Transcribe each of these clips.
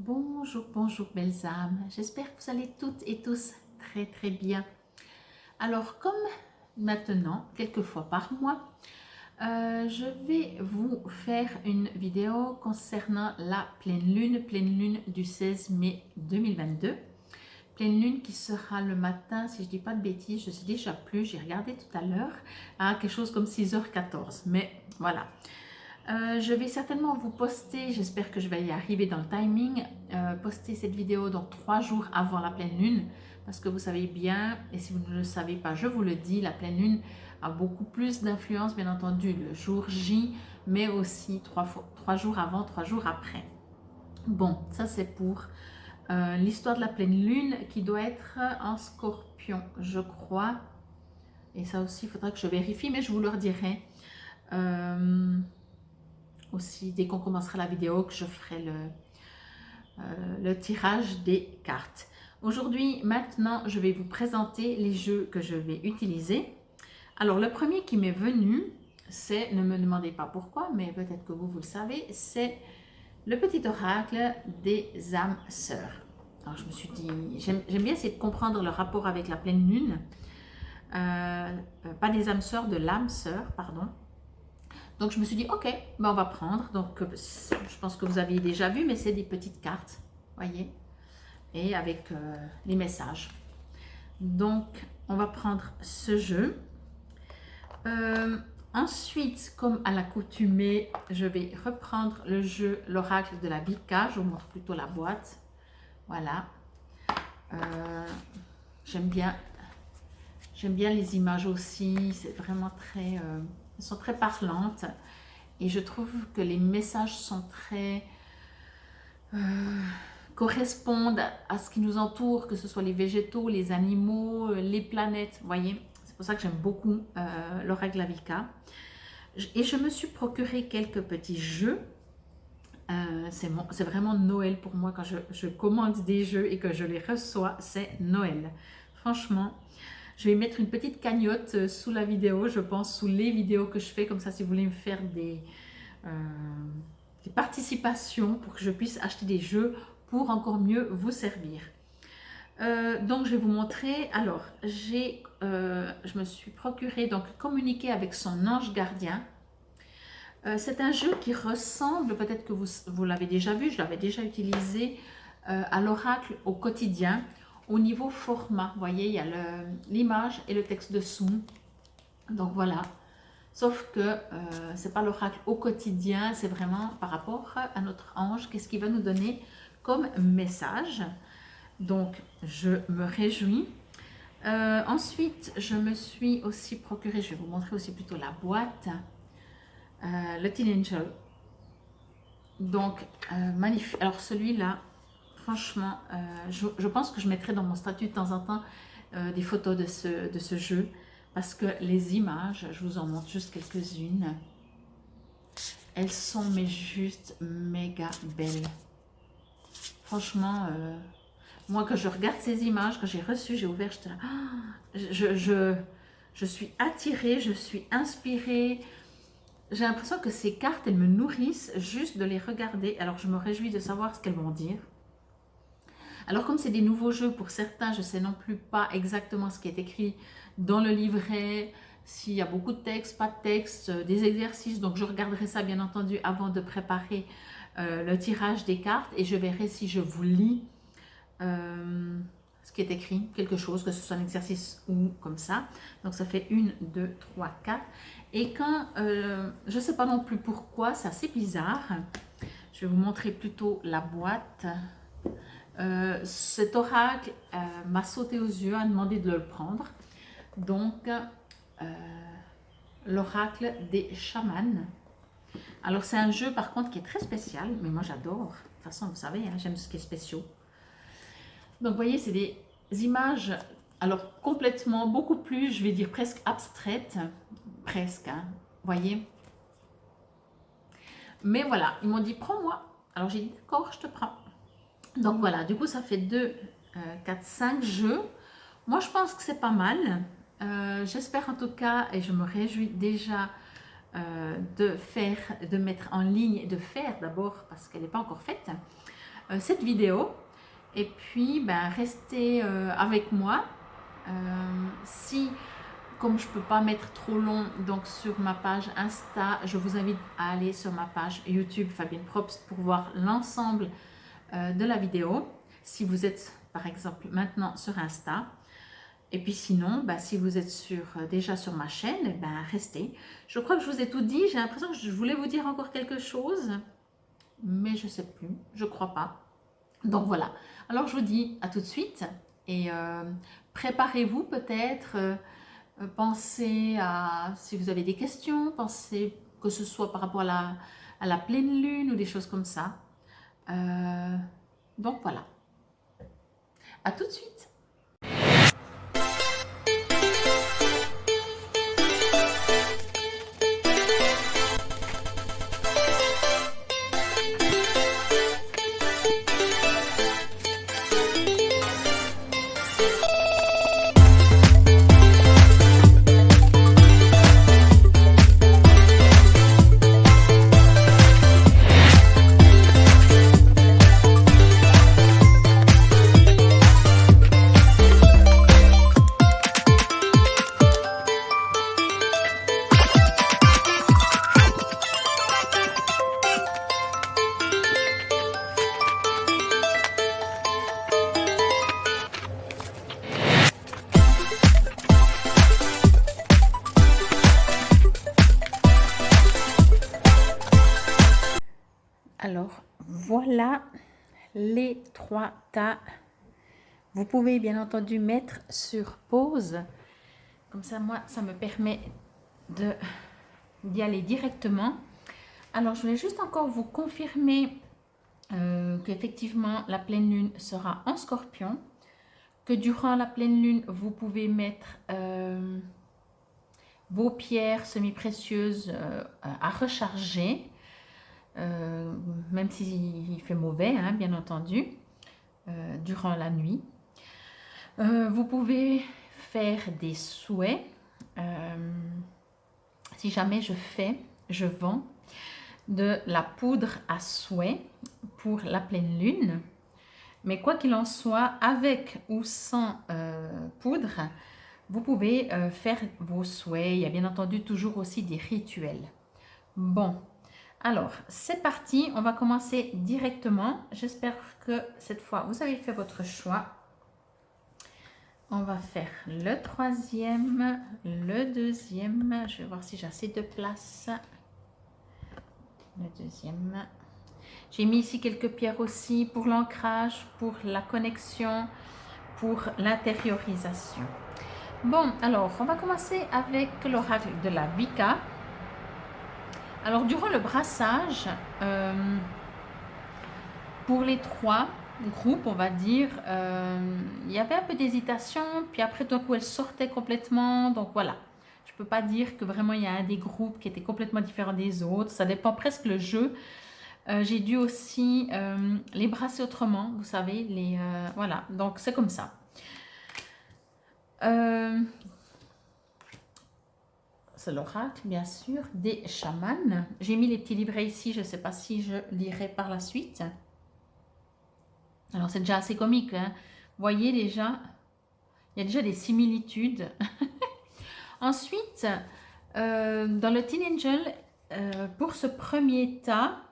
Bonjour, bonjour belles âmes. J'espère que vous allez toutes et tous très très bien. Alors comme maintenant, quelques fois par mois, je vais vous faire une vidéo concernant la pleine lune du 16 mai 2022. Pleine lune qui sera le matin, si je ne dis pas de bêtises, je ne sais déjà plus, j'ai regardé tout à l'heure, à quelque chose comme 6h14. Mais voilà. Je vais certainement vous poster, j'espère que je vais y arriver dans le timing, poster cette vidéo donc 3 jours avant la pleine lune, parce que vous savez bien, et si vous ne le savez pas, je vous le dis, la pleine lune a beaucoup plus d'influence, bien entendu, le jour J, mais aussi 3 jours avant, 3 jours après. Bon, ça c'est pour l'histoire de la pleine lune qui doit être en scorpion, je crois. Et ça aussi, il faudra que je vérifie, mais je vous le redirai. Aussi, dès qu'on commencera la vidéo, que je ferai le tirage des cartes. Aujourd'hui, maintenant, je vais vous présenter les jeux que je vais utiliser. Alors, le premier qui m'est venu, c'est, ne me demandez pas pourquoi, mais peut-être que vous le savez, c'est le petit oracle des âmes sœurs. Alors, je me suis dit, j'aime bien essayer de comprendre le rapport avec la pleine lune. Pas des âmes sœurs, de l'âme sœur, pardon. Donc, je me suis dit, ok, ben on va prendre. Donc, je pense que vous aviez déjà vu, mais c'est des petites cartes, voyez, et avec les messages. Donc, on va prendre ce jeu. Ensuite, comme à l'accoutumée, je vais reprendre le jeu, l'oracle de la Vika. Je vous montre plutôt la boîte. Voilà. J'aime bien les images aussi. C'est vraiment très... elles sont très parlantes. Et je trouve que les messages sont très... correspondent à ce qui nous entoure, que ce soit les végétaux, les animaux, les planètes. Vous voyez, c'est pour ça que j'aime beaucoup l'oracle de la Vika. Et je me suis procuré quelques petits jeux. C'est vraiment Noël pour moi quand je commande des jeux et que je les reçois, c'est Noël. Franchement, je vais mettre une petite cagnotte sous la vidéo, je pense, sous les vidéos que je fais, comme ça si vous voulez me faire des participations pour que je puisse acheter des jeux pour encore mieux vous servir. Donc je vais vous montrer, alors je me suis procuré, donc communiquer avec son ange gardien. C'est un jeu qui ressemble, peut-être que vous l'avez déjà vu, je l'avais déjà utilisé à l'oracle au quotidien. Au niveau format, vous voyez, il y a l'image et le texte dessous. Donc voilà, sauf que ce n'est pas l'oracle au quotidien, c'est vraiment par rapport à notre ange, qu'est-ce qu'il va nous donner comme message. Donc je me réjouis. Ensuite, je me suis aussi procuré, je vais vous montrer aussi plutôt la boîte, le Teen Angel. Donc, magnifique. Alors celui-là, franchement, je pense que je mettrai dans mon statut de temps en temps des photos de ce jeu. Parce que les images, je vous en montre juste quelques-unes. Elles sont mais juste méga belles. Franchement, moi quand je regarde ces images, quand j'ai reçu, j'ai ouvert, j'étais là, je suis attirée, je suis inspirée. J'ai l'impression que ces cartes, elles me nourrissent juste de les regarder. Alors, je me réjouis de savoir ce qu'elles vont dire. Alors, comme c'est des nouveaux jeux, pour certains, je ne sais non plus pas exactement ce qui est écrit dans le livret, s'il y a beaucoup de texte, pas de texte, des exercices. Donc, je regarderai ça, bien entendu, avant de préparer le tirage des cartes. Et je verrai si je vous lis ce qui est écrit, quelque chose, que ce soit un exercice ou comme ça. Donc, ça fait 1, 2, 3, 4. Et quand, je ne sais pas non plus pourquoi, c'est assez bizarre. Je vais vous montrer plutôt la boîte. Cet oracle m'a sauté aux yeux, a demandé de le prendre. Donc, l'oracle des chamans. Alors, c'est un jeu par contre qui est très spécial, mais moi j'adore. De toute façon, vous savez, hein, j'aime ce qui est spécial. Donc, vous voyez, c'est des images, alors complètement, beaucoup plus, je vais dire presque abstraites. Presque, hein, voyez. Mais voilà, ils m'ont dit prends-moi. Alors j'ai dit d'accord, je te prends. Donc voilà, du coup ça fait 2, 4, 5 jeux. Moi je pense que c'est pas mal. J'espère en tout cas, et je me réjouis déjà de mettre en ligne, de faire d'abord parce qu'elle n'est pas encore faite, cette vidéo. Et puis, ben, restez avec moi. Si, comme je ne peux pas mettre trop long, donc sur ma page Insta, je vous invite à aller sur ma page YouTube Fabienne Probst pour voir l'ensemble de la vidéo. Si vous êtes, par exemple, maintenant sur Insta. Et puis sinon, bah, si vous êtes déjà sur ma chaîne, eh ben, restez. Je crois que je vous ai tout dit. J'ai l'impression que je voulais vous dire encore quelque chose. Mais je ne sais plus. Je ne crois pas. Donc voilà. Alors je vous dis à tout de suite. Et préparez-vous peut-être. Pensez à, si vous avez des questions, pensez que ce soit par rapport à la pleine lune ou des choses comme ça. Donc voilà. À tout de suite. Alors, voilà les 3 tas. Vous pouvez bien entendu mettre sur pause. Comme ça, moi, ça me permet d'y aller directement. Alors, je voulais juste encore vous confirmer qu'effectivement, la pleine lune sera en Scorpion. Que durant la pleine lune, vous pouvez mettre vos pierres semi-précieuses à recharger. Même s'il fait mauvais, hein, bien entendu, durant la nuit. Vous pouvez faire des souhaits. Si jamais je vends de la poudre à souhait pour la pleine lune. Mais quoi qu'il en soit, avec ou sans poudre, vous pouvez faire vos souhaits. Il y a bien entendu toujours aussi des rituels. Bon. Alors, c'est parti, on va commencer directement. J'espère que cette fois, vous avez fait votre choix. On va faire le troisième, le deuxième. Je vais voir si j'ai assez de place. Le deuxième. J'ai mis ici quelques pierres aussi pour l'ancrage, pour la connexion, pour l'intériorisation. Bon, alors, on va commencer avec l'oracle de la Vika. Alors, durant le brassage, pour les 3 groupes, on va dire, il y avait un peu d'hésitation, puis après, tout d'un coup, elle sortait complètement. Donc, voilà. Je ne peux pas dire que vraiment, il y a un des groupes qui était complètement différent des autres. Ça dépend presque le jeu. J'ai dû aussi les brasser autrement, vous savez. Voilà, donc c'est comme ça. C'est l'oracle, bien sûr, des chamans. J'ai mis les petits livrets ici, je ne sais pas si je lirai par la suite. Alors, c'est déjà assez comique, hein. Vous voyez déjà, il y a déjà des similitudes. Ensuite, dans le Teen Angel, pour ce premier tas,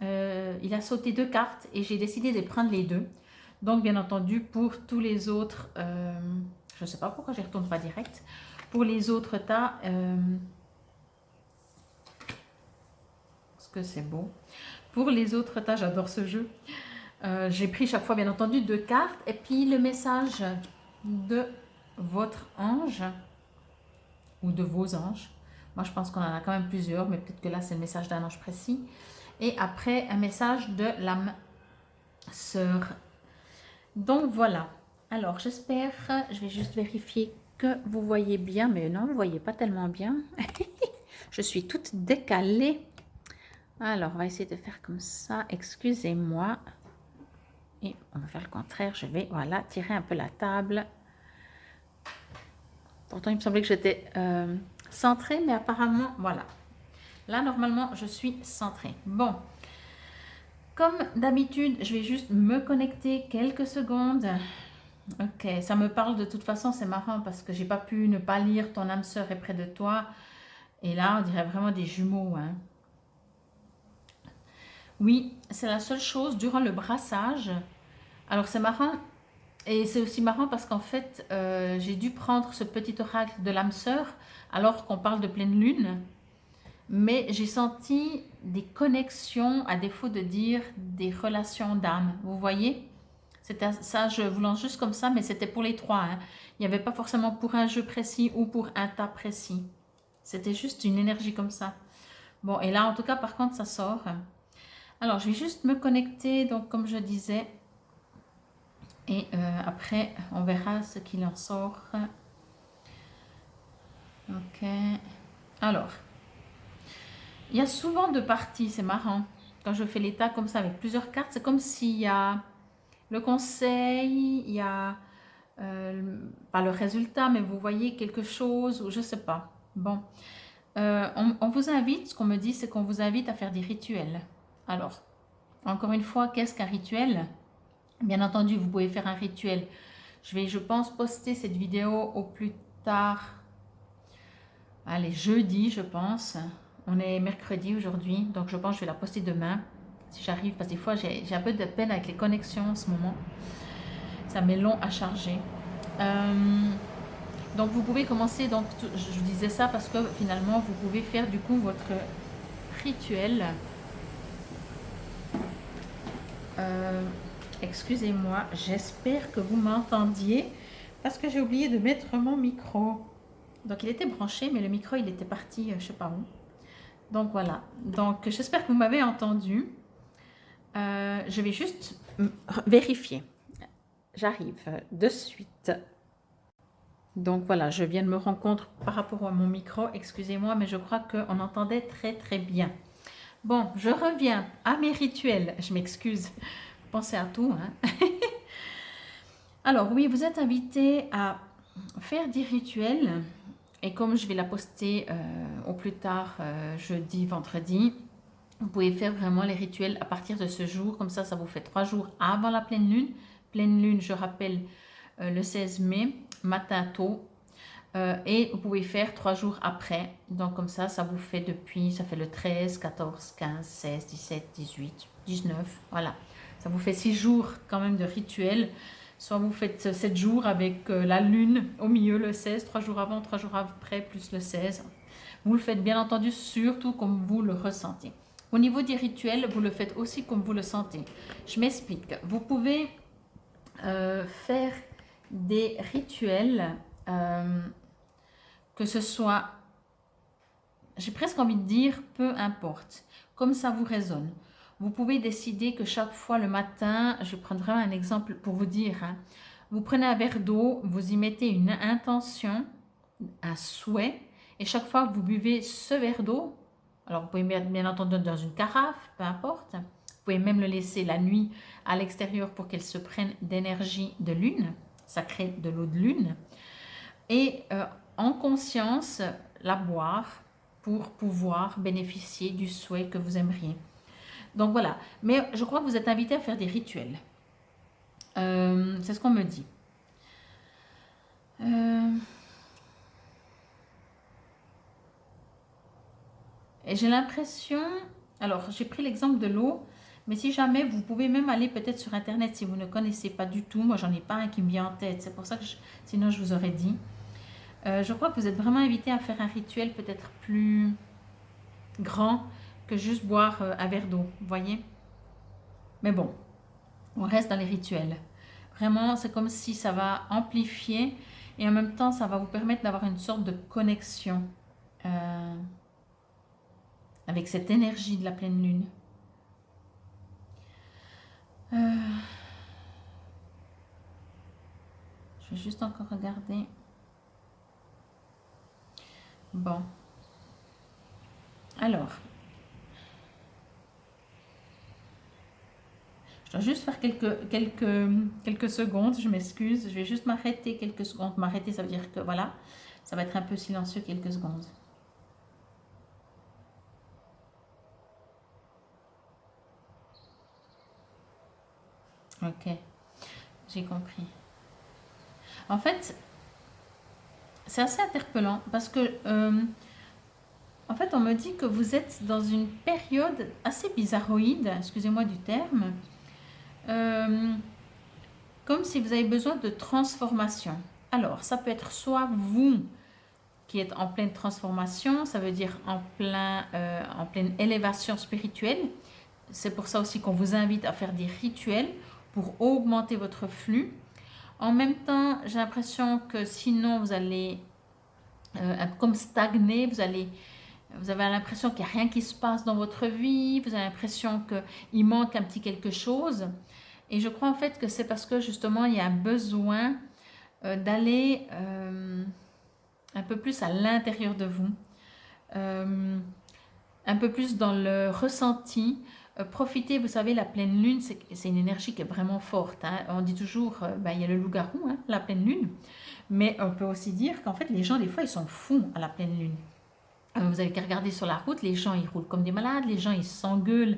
il a sauté 2 cartes et j'ai décidé de prendre les 2. Donc, bien entendu, pour tous les autres, je ne sais pas pourquoi je ne retourne pas direct. Pour les autres tas, parce que c'est beau. Pour les autres tas, j'adore ce jeu. J'ai pris chaque fois, bien entendu, 2 cartes. Et puis, le message de votre ange ou de vos anges. Moi, je pense qu'on en a quand même plusieurs, mais peut-être que là, c'est le message d'un ange précis. Et après, un message de l'âme sœur. Donc, voilà. Alors, j'espère, je vais juste vérifier que vous voyez bien, mais non, vous ne voyez pas tellement bien. Je suis toute décalée. Alors, on va essayer de faire comme ça. Excusez-moi. Et on va faire le contraire. Je vais, voilà, tirer un peu la table. Pourtant, il me semblait que j'étais centrée, mais apparemment, voilà. Là, normalement, je suis centrée. Bon. Comme d'habitude, je vais juste me connecter quelques secondes. Ok, ça me parle de toute façon, c'est marrant parce que j'ai pas pu ne pas lire ton âme sœur est près de toi. Et là, on dirait vraiment des jumeaux, hein. Oui, c'est la seule chose durant le brassage. Alors c'est marrant, et c'est aussi marrant parce qu'en fait, j'ai dû prendre ce petit oracle de l'âme sœur alors qu'on parle de pleine lune. Mais j'ai senti des connexions, à défaut de dire des relations d'âme. Vous voyez? C'était ça, je vous lance juste comme ça, mais c'était pour les trois, hein. Il n'y avait pas forcément pour un jeu précis ou pour un tas précis. C'était juste une énergie comme ça. Bon, et là, en tout cas, par contre, ça sort. Alors, je vais juste me connecter, donc comme je disais, et après, on verra ce qu'il en sort. Ok. Alors, il y a souvent deux parties, c'est marrant. Quand je fais l'état comme ça avec plusieurs cartes, c'est comme s'il y a le conseil, il y a pas le résultat, mais vous voyez quelque chose ou je sais pas. Bon, on vous invite, ce qu'on me dit, c'est qu'on vous invite à faire des rituels. Alors, encore une fois, qu'est-ce qu'un rituel? Bien entendu, vous pouvez faire un rituel. Je vais, je pense, poster cette vidéo au plus tard. Allez, jeudi, je pense. On est mercredi aujourd'hui, donc je pense que je vais la poster demain. Si j'arrive, parce que des fois, j'ai un peu de peine avec les connexions en ce moment. Ça met long à charger. Donc, vous pouvez commencer, donc, je vous disais ça parce que finalement, vous pouvez faire du coup votre rituel. Excusez-moi, j'espère que vous m'entendiez parce que j'ai oublié de mettre mon micro. Donc il était branché, mais le micro il était parti, je sais pas où. Donc voilà. Donc j'espère que vous m'avez entendu. Je vais juste vérifier. J'arrive de suite. Donc voilà, je viens de me rendre compte par rapport à mon micro. Excusez-moi, mais je crois qu'on entendait très très bien. Bon, je reviens à mes rituels. Je m'excuse. Pensez à tout, hein. Alors oui, vous êtes invité à faire des rituels. Et comme je vais la poster au plus tard, jeudi, vendredi, vous pouvez faire vraiment les rituels à partir de ce jour. Comme ça vous fait 3 jours avant la pleine lune. Pleine lune, je rappelle, le 16 mai, matin tôt. Et vous pouvez faire 3 jours après. Donc comme ça vous fait depuis, ça fait le 13, 14, 15, 16, 17, 18, 19. Voilà. Ça vous fait 6 jours quand même de rituel. Soit vous faites 7 jours avec la lune au milieu, le 16, 3 jours avant, 3 jours après, plus le 16. Vous le faites bien entendu surtout comme vous le ressentez. Au niveau des rituels, vous le faites aussi comme vous le sentez. Je m'explique. Vous pouvez faire des rituels, que ce soit, j'ai presque envie de dire, peu importe, comme ça vous résonne. Vous pouvez décider que chaque fois le matin, je prendrai un exemple pour vous dire, hein, vous prenez un verre d'eau, vous y mettez une intention, un souhait, et chaque fois que vous buvez ce verre d'eau, alors vous pouvez mettre bien entendu dans une carafe, peu importe, vous pouvez même le laisser la nuit à l'extérieur pour qu'elle se prenne d'énergie de lune, ça crée de l'eau de lune, et en conscience la boire pour pouvoir bénéficier du souhait que vous aimeriez. Donc voilà, mais je crois que vous êtes invité à faire des rituels. C'est ce qu'on me dit. Et j'ai l'impression, alors j'ai pris l'exemple de l'eau, mais si jamais vous pouvez même aller peut-être sur internet si vous ne connaissez pas du tout. Moi j'en ai pas un qui me vient en tête, c'est pour ça que sinon je vous aurais dit. Je crois que vous êtes vraiment invité à faire un rituel peut-être plus grand que juste boire un verre d'eau, vous voyez. Mais bon, on reste dans les rituels. Vraiment, c'est comme si ça va amplifier et en même temps, ça va vous permettre d'avoir une sorte de connexion avec cette énergie de la pleine lune. Je vais juste encore regarder. Bon. Alors. Je dois juste faire quelques secondes, je m'excuse. Je vais juste m'arrêter quelques secondes. M'arrêter, ça veut dire que voilà, ça va être un peu silencieux quelques secondes. Ok, j'ai compris. En fait, c'est assez interpellant parce que, en fait, on me dit que vous êtes dans une période assez bizarroïde, excusez-moi du terme, euh, comme si vous avez besoin de transformation. Alors, ça peut être soit vous qui êtes en pleine transformation, ça veut dire en pleine élévation spirituelle. C'est pour ça aussi qu'on vous invite à faire des rituels pour augmenter votre flux. En même temps, j'ai l'impression que sinon vous allez comme stagner, vous avez l'impression qu'il n'y a rien qui se passe dans votre vie, vous avez l'impression qu'il manque un petit quelque chose. Et je crois en fait que c'est parce que justement il y a un besoin d'aller un peu plus à l'intérieur de vous, un peu plus dans le ressenti. Profitez, vous savez, la pleine lune, c'est une énergie qui est vraiment forte. Hein. On dit toujours, il y a le loup-garou, hein, la pleine lune. Mais on peut aussi dire qu'en fait, les gens, des fois, ils sont fous à la pleine lune. Vous avez qu'à regarder sur la route, les gens, ils roulent comme des malades, les gens, ils s'engueulent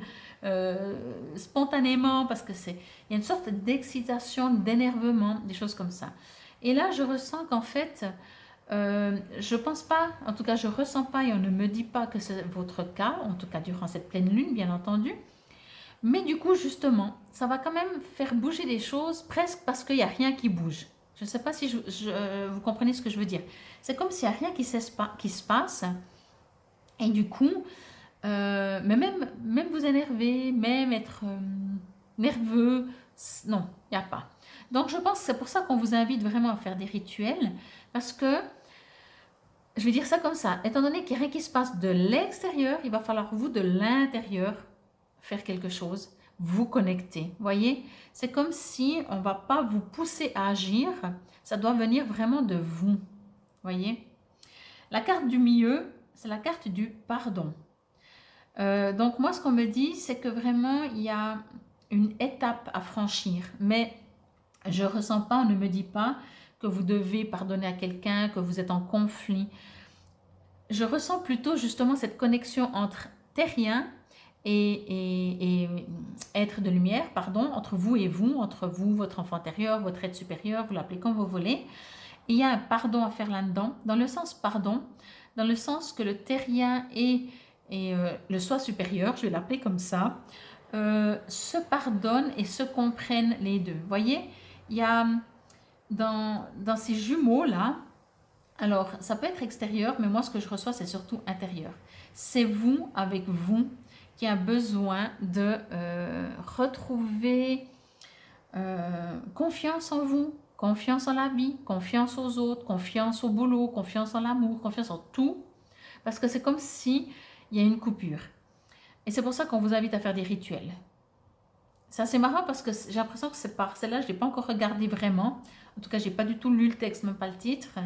spontanément parce que il y a une sorte d'excitation, d'énervement, des choses comme ça. Et là, je ressens qu'en fait, je pense pas, en tout cas, je ressens pas et on ne me dit pas que c'est votre cas, en tout cas durant cette pleine lune, bien entendu. Mais du coup, justement, ça va quand même faire bouger les choses presque parce qu'il n'y a rien qui bouge. Je ne sais pas si vous comprenez ce que je veux dire. C'est comme s'il n'y a rien qui se passe. Et du coup, mais même vous énerver, même être nerveux, non, il n'y a pas. Donc je pense que c'est pour ça qu'on vous invite vraiment à faire des rituels. Parce que, je vais dire ça comme ça, étant donné qu'il n'y a rien qui se passe de l'extérieur, il va falloir vous, de l'intérieur, faire quelque chose, vous connecter. Voyez, c'est comme si on ne va pas vous pousser à agir, ça doit venir vraiment de vous. Voyez, la carte du milieu, c'est la carte du pardon. Donc moi, ce qu'on me dit, c'est que vraiment, il y a une étape à franchir. Mais je ne ressens pas, on ne me dit pas que vous devez pardonner à quelqu'un, que vous êtes en conflit. Je ressens plutôt justement cette connexion entre terrien et être de lumière, pardon, entre vous et vous, entre vous, votre enfant intérieur, votre être supérieur, vous l'appelez comme vous voulez. Et il y a un pardon à faire là-dedans, dans le sens pardon, dans le sens que le terrien et le soi supérieur, je vais l'appeler comme ça, se pardonnent et se comprennent les deux. Vous voyez, il y a dans ces jumeaux-là, alors ça peut être extérieur, mais moi ce que je reçois c'est surtout intérieur. C'est vous avec vous qui a besoin de retrouver confiance en vous, confiance en la vie, confiance aux autres, confiance au boulot, confiance en l'amour, confiance en tout, parce que c'est comme si il y a une coupure. Et c'est pour ça qu'on vous invite à faire des rituels. C'est assez marrant parce que j'ai l'impression que c'est par celle-là, je ne l'ai pas encore regardé vraiment. En tout cas, je n'ai pas du tout lu le texte, même pas le titre.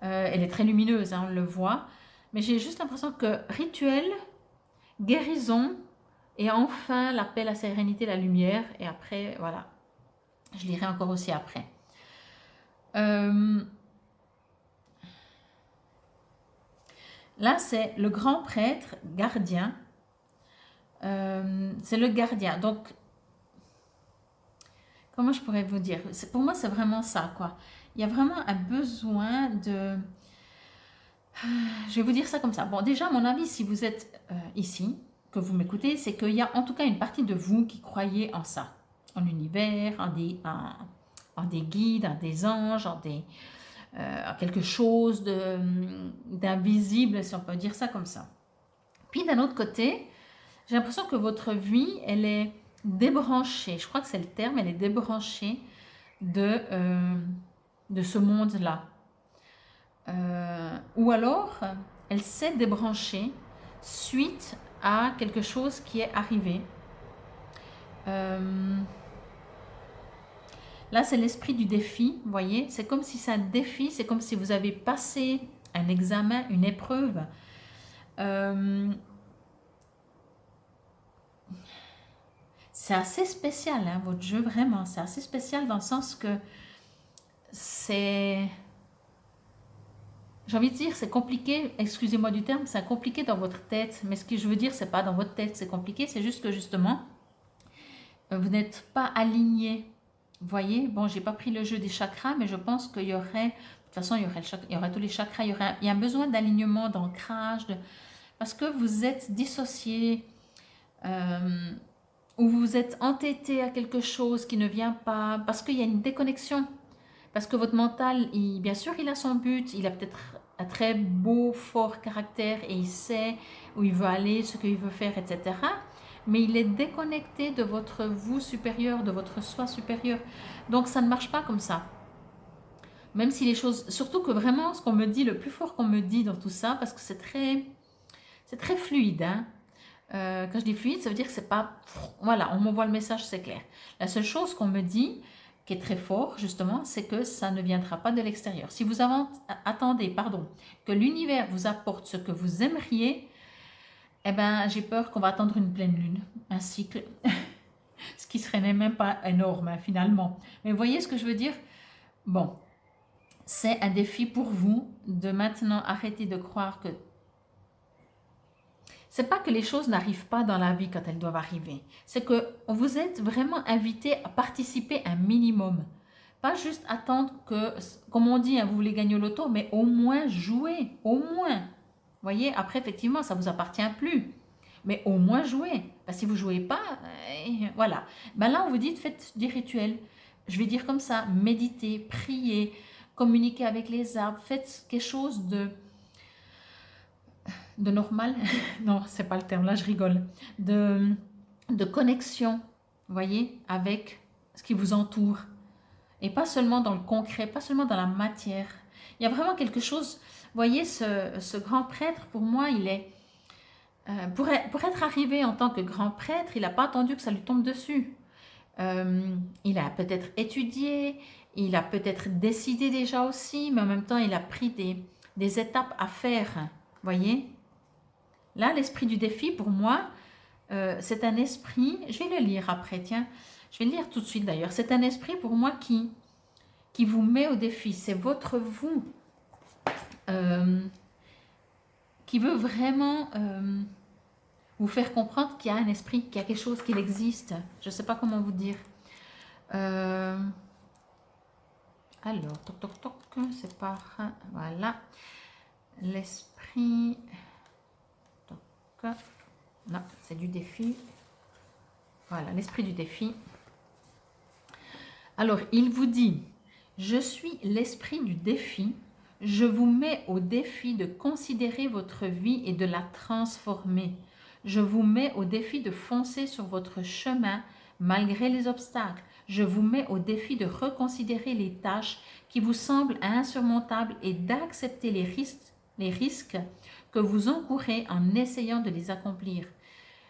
Elle est très lumineuse, hein, on le voit. Mais j'ai juste l'impression que rituel, guérison, et enfin l'appel à la sérénité, la lumière. Et après, voilà, je lirai encore aussi après. Là, c'est le grand prêtre gardien. C'est le gardien. Donc, comment je pourrais vous dire? Pour moi, c'est vraiment ça, quoi. Il y a vraiment un besoin de... Je vais vous dire ça comme ça. Bon, déjà, à mon avis, si vous êtes ici, que vous m'écoutez, c'est qu'il y a en tout cas une partie de vous qui croyez en ça. En l'univers, en des guides, en des anges, en quelque chose d'invisible, si on peut dire ça comme ça. Puis d'un autre côté, j'ai l'impression que votre vie, elle est débranchée, je crois que c'est le terme, elle est débranchée de ce monde-là. Ou alors, elle s'est débranchée suite à quelque chose qui est arrivé. Là, c'est l'esprit du défi, vous voyez. C'est comme si c'est un défi, c'est comme si vous avez passé un examen, une épreuve. C'est assez spécial, hein, votre jeu, vraiment. C'est assez spécial dans le sens que c'est... J'ai envie de dire, c'est compliqué, excusez-moi du terme, c'est compliqué dans votre tête. Mais ce que je veux dire, c'est pas dans votre tête, c'est compliqué. C'est juste que justement, vous n'êtes pas aligné. Vous voyez, bon, j'ai pas pris le jeu des chakras, mais je pense qu'il y aurait, de toute façon, il y aurait tous les chakras, il y a un besoin d'alignement, d'ancrage, parce que vous êtes dissocié, ou vous êtes entêté à quelque chose qui ne vient pas, parce qu'il y a une déconnexion, parce que votre mental, bien sûr, il a son but, il a peut-être un très beau, fort caractère et il sait où il veut aller, ce qu'il veut faire, etc. Mais il est déconnecté de votre vous supérieur, de votre soi supérieur. Donc ça ne marche pas comme ça. Même si les choses, surtout que vraiment ce qu'on me dit, le plus fort qu'on me dit dans tout ça, parce que c'est très fluide, hein. Quand je dis fluide, ça veut dire que c'est pas, voilà, on m'envoie le message, c'est clair. La seule chose qu'on me dit, qui est très fort justement, c'est que ça ne viendra pas de l'extérieur. Si vous attendez, que l'univers vous apporte ce que vous aimeriez, eh ben, j'ai peur qu'on va attendre une pleine lune, un cycle, ce qui serait même pas énorme, hein, finalement. Mais vous voyez ce que je veux dire? Bon, c'est un défi pour vous de maintenant arrêter de croire que... C'est pas que les choses n'arrivent pas dans la vie quand elles doivent arriver. C'est que vous êtes vraiment invité à participer un minimum. Pas juste attendre que, comme on dit, hein, vous voulez gagner au loto, mais au moins jouer, au moins. Vous voyez, après, effectivement, ça ne vous appartient plus. Mais au moins jouer. Parce que si vous ne jouez pas, voilà. Ben là, on vous dit, faites des rituels. Je vais dire comme ça, méditez, priez, communiquez avec les arbres, faites quelque chose de normal. Non, c'est pas le terme, là je rigole. De connexion, vous voyez, avec ce qui vous entoure. Et pas seulement dans le concret, pas seulement dans la matière. Il y a vraiment quelque chose, vous voyez, ce grand prêtre, pour moi, il est... pour être arrivé en tant que grand prêtre, il n'a pas attendu que ça lui tombe dessus. Il a peut-être étudié, il a peut-être décidé déjà aussi, mais en même temps, il a pris des étapes à faire, voyez. Là, l'esprit du défi, pour moi, c'est un esprit, je vais le lire après, tiens, je vais le lire tout de suite d'ailleurs, c'est un esprit pour moi qui vous met au défi, c'est votre vous qui veut vraiment vous faire comprendre qu'il y a un esprit, qu'il y a quelque chose, qu'il existe. Je ne sais pas comment vous dire. Alors, toc, toc, toc, c'est par... Voilà. L'esprit... Toc. Non, c'est du défi. Voilà, l'esprit du défi. Alors, il vous dit, je suis l'esprit du défi. Je vous mets au défi de considérer votre vie et de la transformer. Je vous mets au défi de foncer sur votre chemin malgré les obstacles. Je vous mets au défi de reconsidérer les tâches qui vous semblent insurmontables et d'accepter les risques que vous encourez en essayant de les accomplir.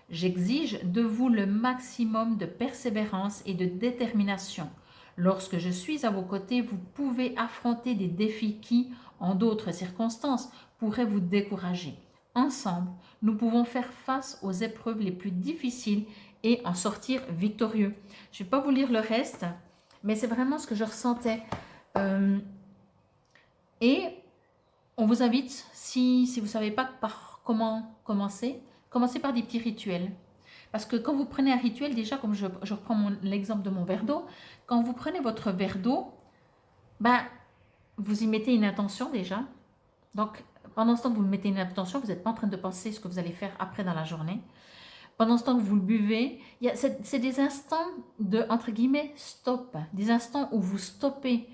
J'exige de vous le maximum de persévérance et de détermination. Lorsque je suis à vos côtés, vous pouvez affronter des défis qui, en d'autres circonstances, pourraient vous décourager. Ensemble, nous pouvons faire face aux épreuves les plus difficiles et en sortir victorieux. Je ne vais pas vous lire le reste, mais c'est vraiment ce que je ressentais. Et on vous invite, si vous ne savez pas par comment commencer, commencez par des petits rituels. Parce que quand vous prenez un rituel, déjà, comme je reprends l'exemple de mon verre d'eau, quand vous prenez votre verre d'eau, ben, vous y mettez une intention déjà. Donc, pendant ce temps que vous mettez une intention, vous n'êtes pas en train de penser ce que vous allez faire après dans la journée. Pendant ce temps que vous le buvez, c'est des instants de, entre guillemets, stop. Des instants où vous stoppez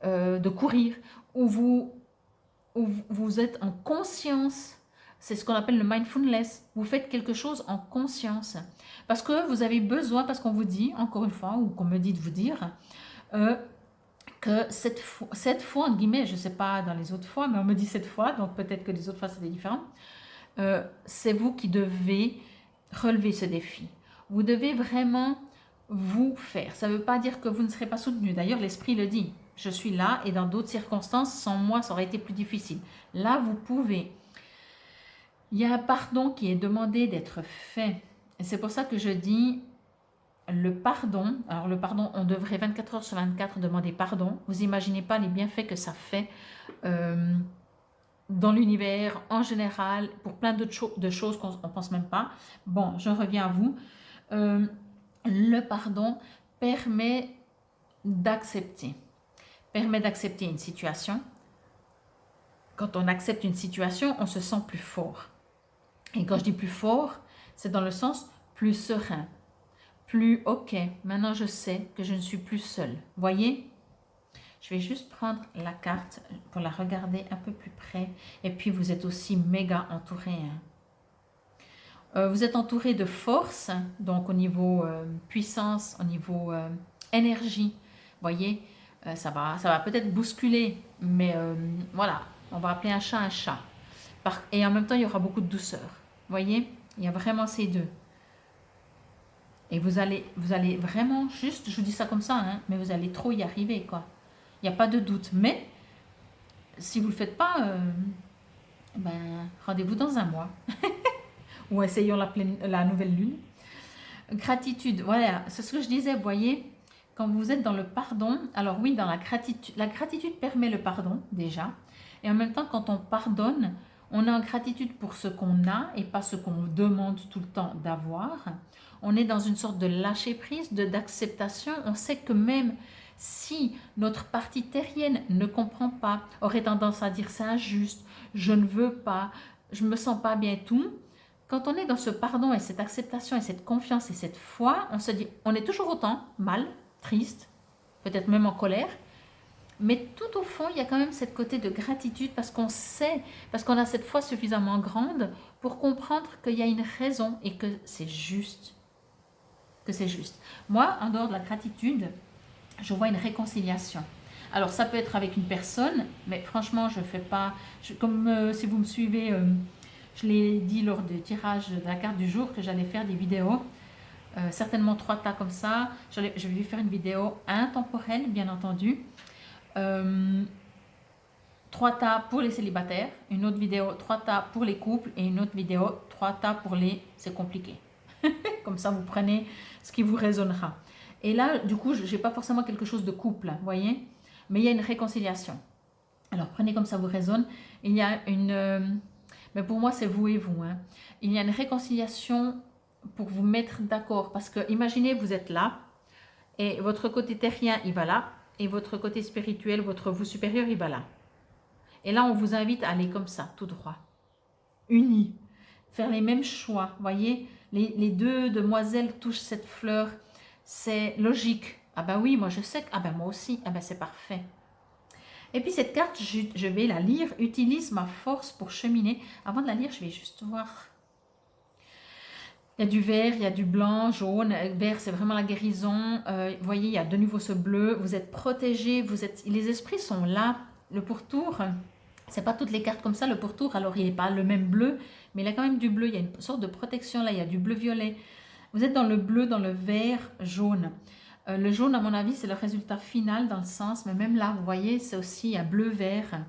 de courir, où vous êtes en conscience. C'est ce qu'on appelle le mindfulness. Vous faites quelque chose en conscience. Parce que vous avez besoin, parce qu'on vous dit, encore une fois, ou qu'on me dit de vous dire, que cette fois, en guillemets, je ne sais pas dans les autres fois, mais on me dit cette fois, donc peut-être que les autres fois c'était différent, c'est vous qui devez relever ce défi. Vous devez vraiment vous faire. Ça ne veut pas dire que vous ne serez pas soutenu. D'ailleurs, l'esprit le dit. Je suis là et dans d'autres circonstances, sans moi, ça aurait été plus difficile. Là, vous pouvez. Il y a un pardon qui est demandé d'être fait. Et c'est pour ça que je dis le pardon. Alors le pardon, on devrait 24 heures sur 24 demander pardon. Vous imaginez pas les bienfaits que ça fait dans l'univers, en général, pour plein de choses qu'on ne pense même pas. Bon, je reviens à vous. Le pardon permet d'accepter. Permet d'accepter une situation. Quand on accepte une situation, on se sent plus fort. Et quand je dis plus fort, c'est dans le sens plus serein. Plus ok, maintenant je sais que je ne suis plus seule. Voyez? Je vais juste prendre la carte pour la regarder un peu plus près. Et puis vous êtes aussi méga entouré. Vous êtes entouré de force, donc au niveau puissance, au niveau énergie. Voyez, ça va peut-être bousculer, mais voilà, on va appeler un chat un chat. Et en même temps, il y aura beaucoup de douceur. Voyez, il y a vraiment ces deux. Et vous allez vraiment juste, je vous dis ça comme ça, hein, mais vous allez trop y arriver, quoi. Il n'y a pas de doute. Mais si vous ne le faites pas, ben, rendez-vous dans un mois. Ou essayons la nouvelle lune. Gratitude, voilà, c'est ce que je disais, vous voyez, quand vous êtes dans le pardon, alors oui, dans la gratitude permet le pardon, déjà. Et en même temps, quand on pardonne, on est en gratitude pour ce qu'on a et pas ce qu'on demande tout le temps d'avoir. On est dans une sorte de lâcher-prise, d'acceptation. On sait que même si notre partie terrienne ne comprend pas, aurait tendance à dire c'est injuste, je ne veux pas, je ne me sens pas bien et tout, quand on est dans ce pardon et cette acceptation et cette confiance et cette foi, on se dit, on est toujours autant mal, triste, peut-être même en colère, mais tout au fond, il y a quand même cette côté de gratitude parce qu'on sait, parce qu'on a cette foi suffisamment grande pour comprendre qu'il y a une raison et que c'est juste. Que c'est juste. Moi, en dehors de la gratitude, je vois une réconciliation. Alors, ça peut être avec une personne, mais franchement, je ne fais pas... comme si vous me suivez, je l'ai dit lors du tirage de la carte du jour que j'allais faire des vidéos. Certainement 3 tas comme ça. Je vais faire une vidéo intemporelle, bien entendu. 3 tas pour les célibataires, une autre vidéo 3 tas pour les couples et une autre vidéo 3 tas pour les c'est compliqué. Comme ça, vous prenez ce qui vous résonnera. Et là, du coup, je n'ai pas forcément quelque chose de couple, vous voyez, mais il y a une réconciliation. Alors, prenez comme ça vous résonne. Il y a une... mais pour moi, c'est vous et vous. Hein. Il y a une réconciliation pour vous mettre d'accord. Parce que, imaginez, vous êtes là, et votre côté terrien, il va là, et votre côté spirituel, votre vous supérieur, il va là. Et là, on vous invite à aller comme ça, tout droit, unis, faire les mêmes choix. Voyez, les deux demoiselles touchent cette fleur, c'est logique. Ah ben oui, moi je sais que, ah ben moi aussi, ah ben c'est parfait. Et puis cette carte, je vais la lire, utilise ma force pour cheminer. Avant de la lire, je vais juste voir. Il y a du vert, il y a du blanc, jaune. Vert, c'est vraiment la guérison. Vous voyez, il y a de nouveau ce bleu. Vous êtes protégés, les esprits sont là. Le pourtour, c'est pas toutes les cartes comme ça, le pourtour. Alors, il n'est pas le même bleu, mais il a quand même du bleu. Il y a une sorte de protection là, il y a du bleu-violet. Vous êtes dans le bleu, dans le vert, jaune. Le jaune, à mon avis, c'est le résultat final dans le sens, mais même là, vous voyez, c'est aussi un bleu-vert.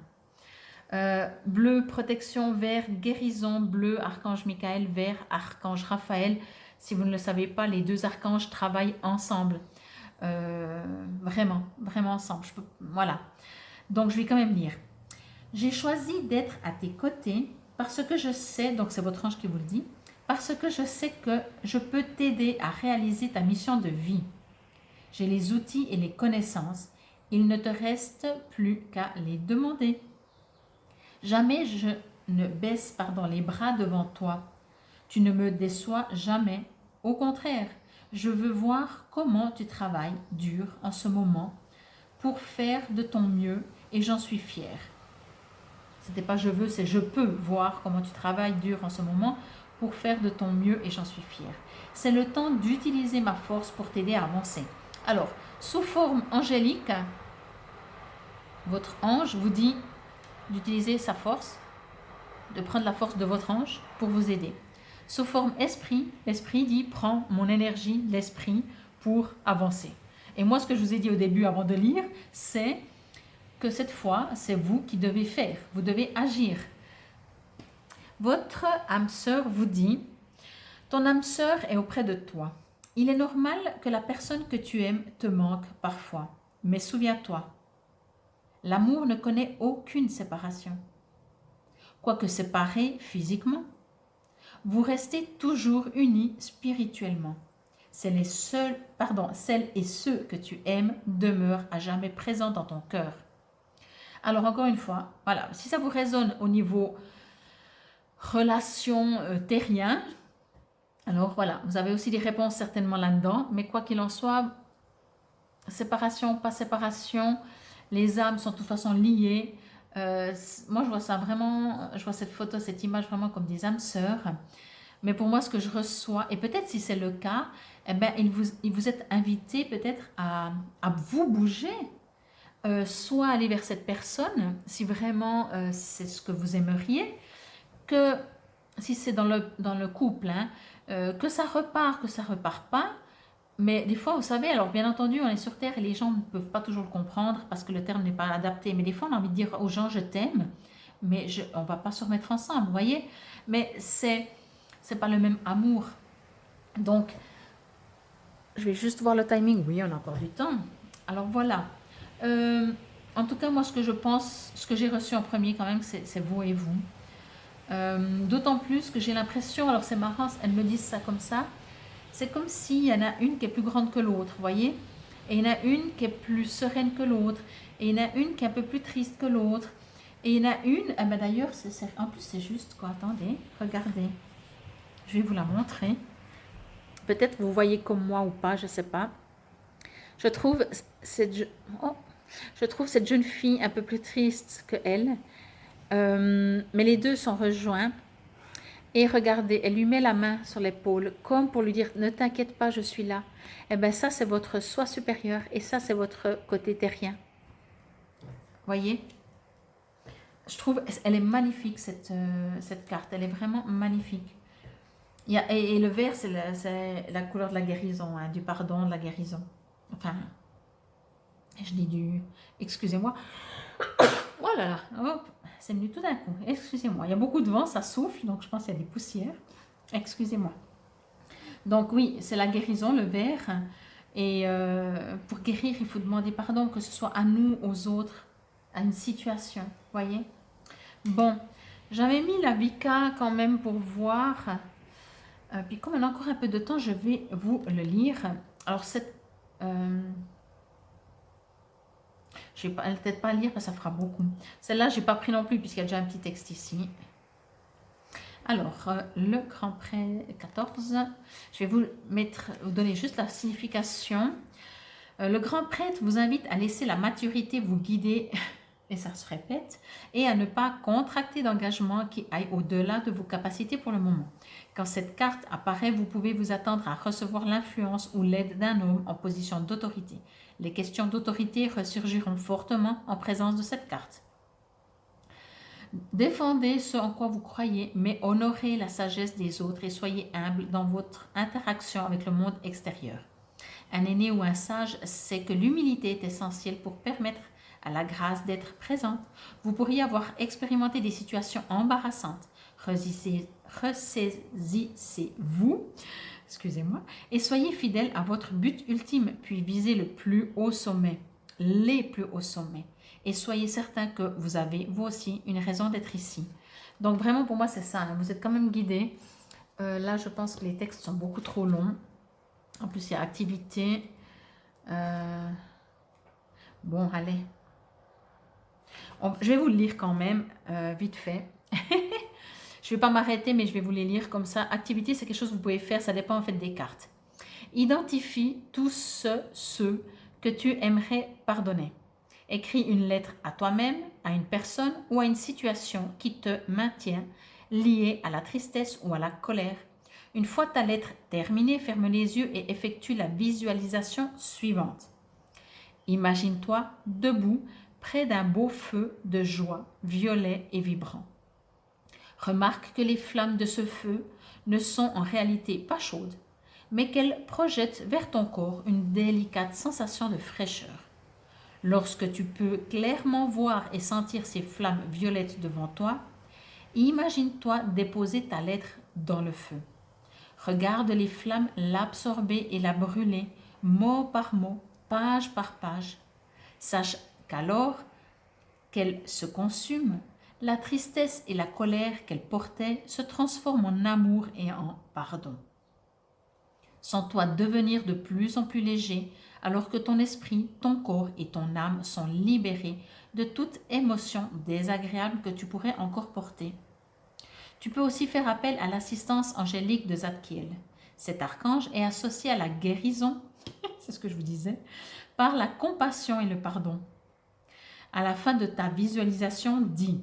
Bleu, protection, vert, guérison, bleu, archange Michael, vert, archange Raphaël. Si vous ne le savez pas, les deux archanges travaillent ensemble. Vraiment, vraiment ensemble. Voilà. Donc, je vais quand même lire. J'ai choisi d'être à tes côtés parce que je sais, donc c'est votre ange qui vous le dit, parce que je sais que je peux t'aider à réaliser ta mission de vie. J'ai les outils et les connaissances. Il ne te reste plus qu'à les demander. Jamais je ne baisse les bras devant toi. Tu ne me déçois jamais. Au contraire, je veux voir comment tu travailles dur en ce moment pour faire de ton mieux et j'en suis fière. C'était pas je veux, c'est je peux voir comment tu travailles dur en ce moment pour faire de ton mieux et j'en suis fière. C'est le temps d'utiliser ma force pour t'aider à avancer. Alors, sous forme angélique, votre ange vous dit d'utiliser sa force, de prendre la force de votre ange pour vous aider. Sous forme esprit, l'esprit dit prends mon énergie, l'esprit, pour avancer. Et moi, ce que je vous ai dit au début avant de lire, c'est que cette fois, c'est vous qui devez faire, vous devez agir. Votre âme sœur vous dit, ton âme sœur est auprès de toi. Il est normal que la personne que tu aimes te manque parfois, mais souviens-toi, l'amour ne connaît aucune séparation. Quoique séparés physiquement, vous restez toujours unis spirituellement. celles et ceux que tu aimes demeurent à jamais présents dans ton cœur. Alors encore une fois, voilà, si ça vous résonne au niveau relation terrien, alors voilà, vous avez aussi des réponses certainement là-dedans, mais quoi qu'il en soit, séparation, pas séparation, les âmes sont de toute façon liées. Moi je vois ça vraiment, je vois cette photo, cette image vraiment comme des âmes sœurs. Mais pour moi, ce que je reçois, et peut-être si c'est le cas, eh ben, il vous êtes invité peut-être à vous bouger, soit aller vers cette personne, si vraiment c'est ce que vous aimeriez, que si c'est dans le couple, hein, que ça repart pas. Mais des fois, vous savez, alors bien entendu, on est sur Terre et les gens ne peuvent pas toujours le comprendre parce que le terme n'est pas adapté. Mais des fois, on a envie de dire aux gens, je t'aime, mais on ne va pas se remettre ensemble, vous voyez. Mais c'est pas le même amour. Donc, je vais juste voir le timing. Oui, on a encore du temps. Alors voilà. En tout cas, moi, ce que je pense, ce que j'ai reçu en premier quand même, c'est vous et vous. D'autant plus que j'ai l'impression, alors c'est marrant, elles me disent ça comme ça, c'est comme s'il y en a une qui est plus grande que l'autre, vous voyez. Et il y en a une qui est plus sereine que l'autre. Et il y en a une qui est un peu plus triste que l'autre. Et il y en a une, eh ben d'ailleurs, en plus c'est juste quoi, attendez, regardez. Je vais vous la montrer. Peut-être vous voyez comme moi ou pas, je ne sais pas. Je trouve cette jeune fille un peu plus triste que elle. Mais les deux sont rejoints. Et regardez, elle lui met la main sur l'épaule, comme pour lui dire, ne t'inquiète pas, je suis là. Eh bien ça, c'est votre soi supérieur et ça, c'est votre côté terrien. Voyez? Je trouve, elle est magnifique, cette carte. Elle est vraiment magnifique. Et le vert, c'est la couleur de la guérison, hein, du pardon, de la guérison. Enfin, je dis du... Excusez-moi. Oh là là, hop, c'est venu tout d'un coup. Excusez-moi, il y a beaucoup de vent, ça souffle, donc je pense qu'il y a des poussières. Excusez-moi. Donc oui, c'est la guérison, le vert. Et pour guérir, il faut demander pardon, que ce soit à nous, aux autres, à une situation. Voyez? Bon, j'avais mis la Vika quand même pour voir... puis comme on a encore un peu de temps, je vais vous le lire. Alors, je vais peut-être pas lire parce que ça fera beaucoup. Celle-là, je n'ai pas pris non plus puisqu'il y a déjà un petit texte ici. Alors, le grand prêtre 14, je vais vous donner juste la signification. Le grand prêtre vous invite à laisser la maturité vous guider, et ça se répète, et à ne pas contracter d'engagement qui aille au-delà de vos capacités pour le moment. Quand cette carte apparaît, vous pouvez vous attendre à recevoir l'influence ou l'aide d'un homme en position d'autorité. Les questions d'autorité ressurgiront fortement en présence de cette carte. Défendez ce en quoi vous croyez, mais honorez la sagesse des autres et soyez humble dans votre interaction avec le monde extérieur. Un aîné ou un sage sait que l'humilité est essentielle pour permettre à la grâce d'être présente. Vous pourriez avoir expérimenté des situations embarrassantes. Ressaisissez-vous, excusez-moi, et soyez fidèle à votre but ultime, puis visez le plus haut sommet, les plus hauts sommets. Et soyez certain que vous avez, vous aussi, une raison d'être ici. Donc vraiment, pour moi, c'est ça. Hein. Vous êtes quand même guidé. Là, je pense que les textes sont beaucoup trop longs. En plus, il y a activité. Bon, allez. Je vais vous le lire quand même, vite fait. Je ne vais pas m'arrêter, mais je vais vous les lire comme ça. Activité, c'est quelque chose que vous pouvez faire. Ça dépend en fait des cartes. Identifie tous ceux que tu aimerais pardonner. Écris une lettre à toi-même, à une personne ou à une situation qui te maintient lié à la tristesse ou à la colère. Une fois ta lettre terminée, ferme les yeux et effectue la visualisation suivante. Imagine-toi debout près d'un beau feu de joie, violet et vibrant. Remarque que les flammes de ce feu ne sont en réalité pas chaudes, mais qu'elles projettent vers ton corps une délicate sensation de fraîcheur. Lorsque tu peux clairement voir et sentir ces flammes violettes devant toi, imagine-toi déposer ta lettre dans le feu. Regarde les flammes l'absorber et la brûler, mot par mot, page par page. Sache qu'alors qu'elle se consume, la tristesse et la colère qu'elle portait se transforment en amour et en pardon. Sens-toi devenir de plus en plus léger alors que ton esprit, ton corps et ton âme sont libérés de toute émotion désagréable que tu pourrais encore porter. Tu peux aussi faire appel à l'assistance angélique de Zadkiel. Cet archange est associé à la guérison, c'est ce que je vous disais, par la compassion et le pardon. À la fin de ta visualisation, dis,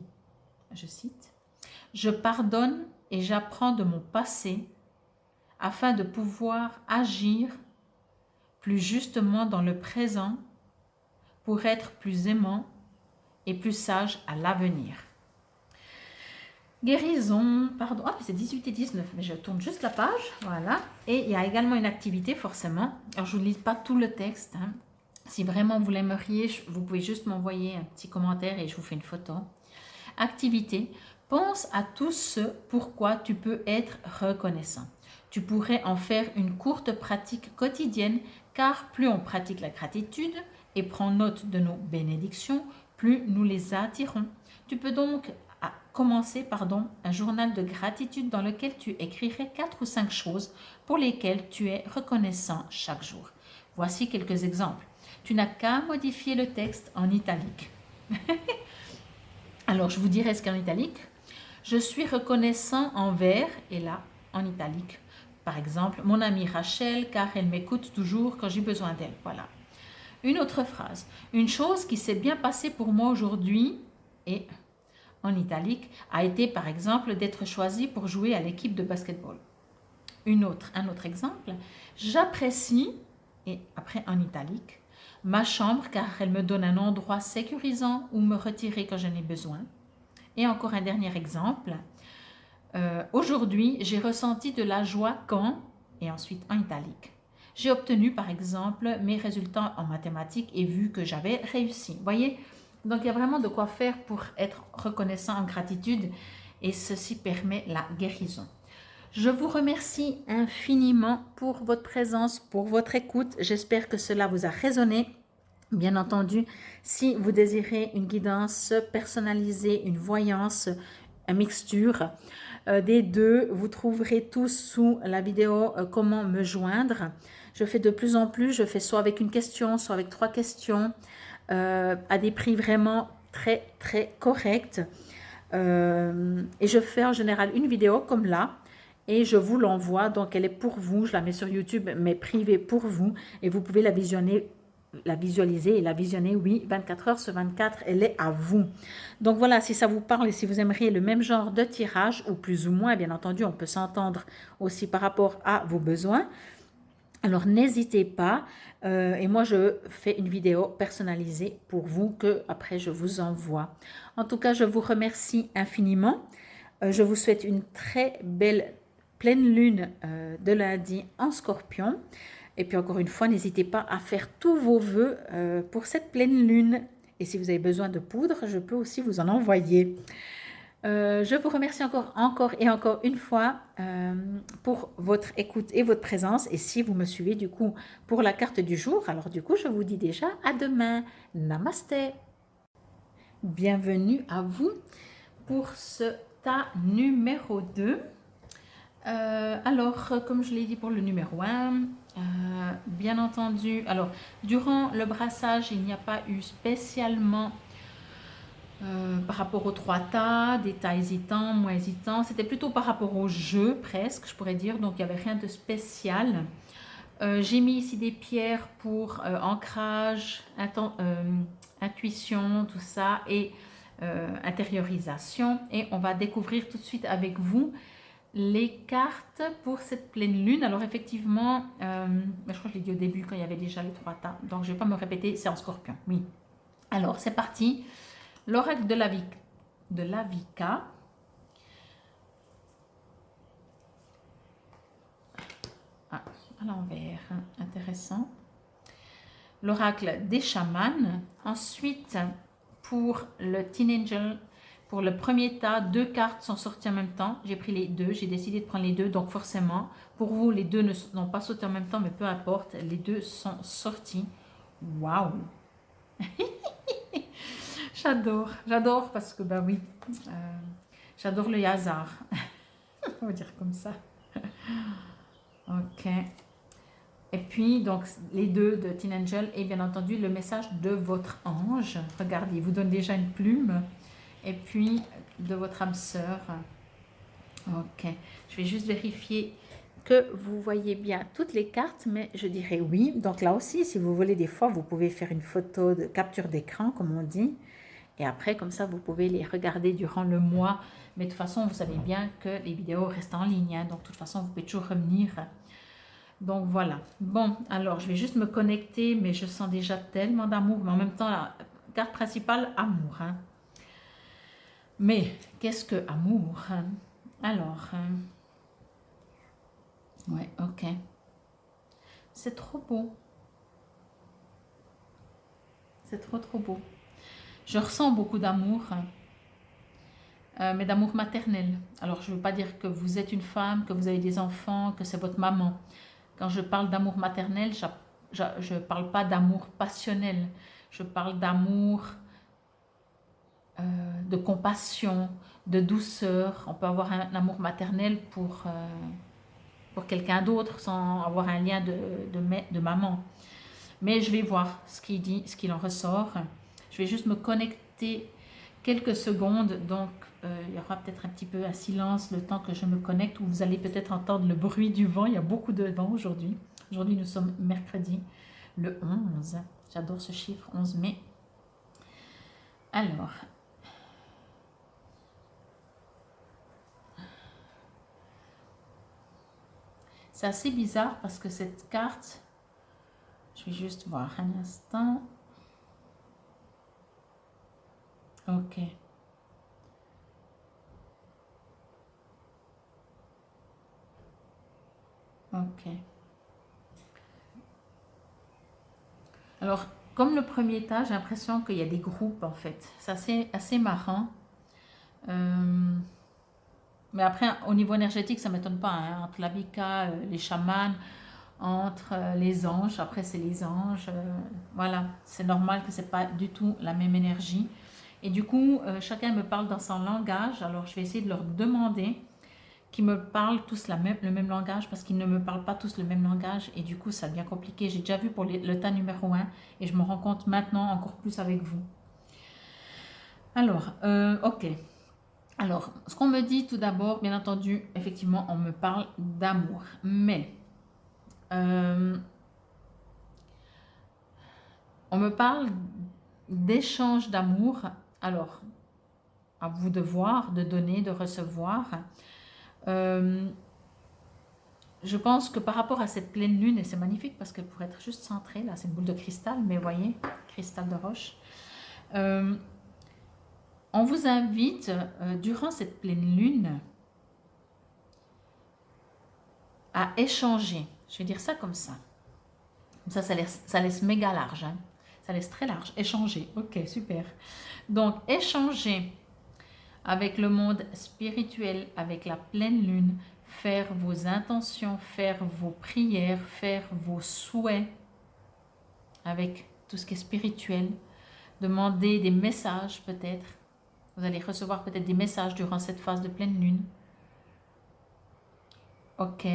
je cite, « Je pardonne et j'apprends de mon passé afin de pouvoir agir plus justement dans le présent pour être plus aimant et plus sage à l'avenir. » Guérison, pardon, ah c'est 18 et 19, mais je tourne juste la page, voilà. Et il y a également une activité forcément, alors je ne lis pas tout le texte, hein. Si vraiment vous l'aimeriez, vous pouvez juste m'envoyer un petit commentaire et je vous fais une photo. Activité, pense à tout ce pourquoi tu peux être reconnaissant. Tu pourrais en faire une courte pratique quotidienne, car plus on pratique la gratitude et prend note de nos bénédictions, plus nous les attirons. Tu peux donc commencer un journal de gratitude dans lequel tu écrirais 4 ou 5 choses pour lesquelles tu es reconnaissant chaque jour. Voici quelques exemples. Tu n'as qu'à modifier le texte en italique. Alors, je vous dirai ce qu'est en italique. Je suis reconnaissant envers, et là, en italique. Par exemple, mon amie Rachel, car elle m'écoute toujours quand j'ai besoin d'elle. Voilà. Une autre phrase. Une chose qui s'est bien passée pour moi aujourd'hui, et en italique, a été par exemple d'être choisie pour jouer à l'équipe de basketball. Un autre exemple. J'apprécie, et après en italique, ma chambre car elle me donne un endroit sécurisant où me retirer quand j'en ai besoin. Et encore un dernier exemple. Aujourd'hui, j'ai ressenti de la joie quand, et ensuite en italique, j'ai obtenu par exemple mes résultats en mathématiques et vu que j'avais réussi. Vous voyez, donc il y a vraiment de quoi faire pour être reconnaissant en gratitude et ceci permet la guérison. Je vous remercie infiniment pour votre présence, pour votre écoute. J'espère que cela vous a résonné. Bien entendu, si vous désirez une guidance personnalisée, une voyance, une mixture des deux, vous trouverez tout sous la vidéo comment me joindre. Je fais de plus en plus, je fais soit avec une question, soit avec 3 questions, à des prix vraiment très très corrects. Et je fais en général une vidéo comme là, et je vous l'envoie, donc elle est pour vous, je la mets sur YouTube, mais privée pour vous, et vous pouvez la visionner, la visualiser et la visionner, oui, 24 heures sur 24, elle est à vous. Donc voilà, si ça vous parle et si vous aimeriez le même genre de tirage, ou plus ou moins, bien entendu, on peut s'entendre aussi par rapport à vos besoins, alors n'hésitez pas, et moi je fais une vidéo personnalisée pour vous que après je vous envoie. En tout cas, je vous remercie infiniment, je vous souhaite une très belle pleine lune de lundi en Scorpion. Et puis encore une fois, n'hésitez pas à faire tous vos vœux pour cette pleine lune. Et si vous avez besoin de poudre, je peux aussi vous en envoyer. Je vous remercie encore et encore une fois pour votre écoute et votre présence. Et si vous me suivez du coup pour la carte du jour, alors du coup, je vous dis déjà à demain. Namasté. Bienvenue à vous pour ce tas numéro 2. Alors, comme je l'ai dit pour le numéro 1, bien entendu, alors, durant le brassage, il n'y a pas eu spécialement, par rapport aux 3 tas, des tas hésitants, moins hésitants, c'était plutôt par rapport au jeu, presque, je pourrais dire, donc il n'y avait rien de spécial. J'ai mis ici des pierres pour ancrage, intuition, tout ça, et intériorisation, et on va découvrir tout de suite avec vous les cartes pour cette pleine lune. Alors effectivement, je crois que je l'ai dit au début quand il y avait déjà les 3 tas, donc je ne vais pas me répéter, c'est en Scorpion, oui. Alors c'est parti, l'oracle de la Vika. Ah, à l'envers, intéressant. L'oracle des chamans. Ensuite, pour le Teen Angel, pour le premier tas, 2 cartes sont sorties en même temps. J'ai pris les 2, j'ai décidé de prendre les 2, donc forcément, pour vous, les 2 n'ont pas sauté en même temps, mais peu importe, les 2 sont sortis. Waouh! J'adore parce que, bah oui, j'adore le hasard. On va dire comme ça. Ok. Et puis, donc, les deux de Teen Angel et bien entendu le message de votre ange. Regardez, il vous donne déjà une plume. Et puis, de votre âme sœur. Ok, je vais juste vérifier que vous voyez bien toutes les cartes, mais je dirais oui. Donc là aussi, si vous voulez, des fois, vous pouvez faire une photo de capture d'écran, comme on dit. Et après, comme ça, vous pouvez les regarder durant le mois. Mais de toute façon, vous savez bien que les vidéos restent en ligne. Hein, donc, de toute façon, vous pouvez toujours revenir. Donc, voilà. Bon, alors, je vais juste me connecter, mais je sens déjà tellement d'amour. Mais en même temps, la carte principale, amour. Hein. Mais, qu'est-ce que amour hein? Alors, ouais, ok. C'est trop beau. C'est trop, trop beau. Je ressens beaucoup d'amour. Mais d'amour maternel. Alors, je ne veux pas dire que vous êtes une femme, que vous avez des enfants, que c'est votre maman. Quand je parle d'amour maternel, je ne parle pas d'amour passionnel. Je parle d'amour, de compassion, de douceur. On peut avoir un amour maternel pour quelqu'un d'autre sans avoir un lien de maman. Mais je vais voir ce qu'il dit, ce qu'il en ressort. Je vais juste me connecter quelques secondes, donc il y aura peut-être un petit peu un silence le temps que je me connecte, où vous allez peut-être entendre le bruit du vent. Il y a beaucoup de vent aujourd'hui. Aujourd'hui, nous sommes mercredi, le 11. J'adore ce chiffre, 11 mai. Alors, c'est assez bizarre parce que cette carte, je vais juste voir un instant. Ok. Ok. Alors, comme le premier étage, j'ai l'impression qu'il y a des groupes en fait. C'est assez marrant. Mais après, au niveau énergétique, ça ne m'étonne pas. Hein, entre l'Abika, les chamans, entre les anges. Après, c'est les anges. Voilà, c'est normal que ce n'est pas du tout la même énergie. Et du coup, chacun me parle dans son langage. Alors, je vais essayer de leur demander qu'ils me parlent tous le même langage parce qu'ils ne me parlent pas tous le même langage. Et du coup, ça devient compliqué. J'ai déjà vu pour le tas numéro 1 et je me rends compte maintenant encore plus avec vous. Alors, ok. Alors, ce qu'on me dit tout d'abord, bien entendu, effectivement, on me parle d'amour. Mais, on me parle d'échange d'amour. Alors, à vous de voir, de donner, de recevoir. Je pense que par rapport à cette pleine lune, et c'est magnifique parce que pour être juste centré, là, c'est une boule de cristal, mais voyez, cristal de roche. On vous invite, durant cette pleine lune, à échanger. Je vais dire ça comme ça. Comme ça laisse méga large. Hein. Ça laisse très large. Échanger. Ok, super. Donc, échanger avec le monde spirituel, avec la pleine lune, faire vos intentions, faire vos prières, faire vos souhaits avec tout ce qui est spirituel. Demander des messages peut-être. Vous allez recevoir peut-être des messages durant cette phase de pleine lune. Ok,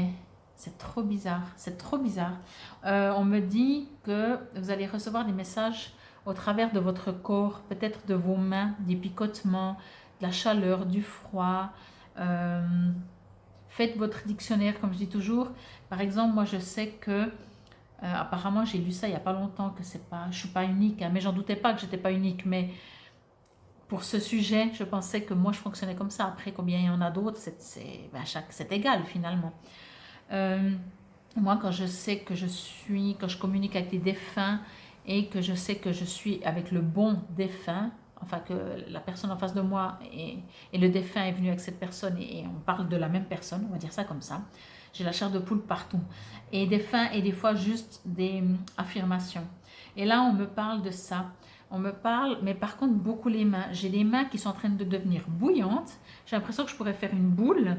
c'est trop bizarre, c'est trop bizarre. On me dit que vous allez recevoir des messages au travers de votre corps, peut-être de vos mains, des picotements, de la chaleur, du froid. Faites votre dictionnaire, comme je dis toujours. Par exemple, moi je sais que, apparemment j'ai lu ça il n'y a pas longtemps, que je ne suis pas unique, hein, mais j'en doutais pas que je n'étais pas unique. Mais pour ce sujet, je pensais que moi je fonctionnais comme ça. Après, combien il y en a d'autres, c'est égal finalement. Moi, quand je sais que quand je communique avec les défunts et que je sais que je suis avec le bon défunt, enfin que la personne en face de moi et le défunt est venu avec cette personne et on parle de la même personne, on va dire ça comme ça. J'ai la chair de poule partout. Et défunt et des fois juste des affirmations. Et là, on me parle de ça. On me parle, mais par contre, beaucoup les mains. J'ai les mains qui sont en train de devenir bouillantes. J'ai l'impression que je pourrais faire une boule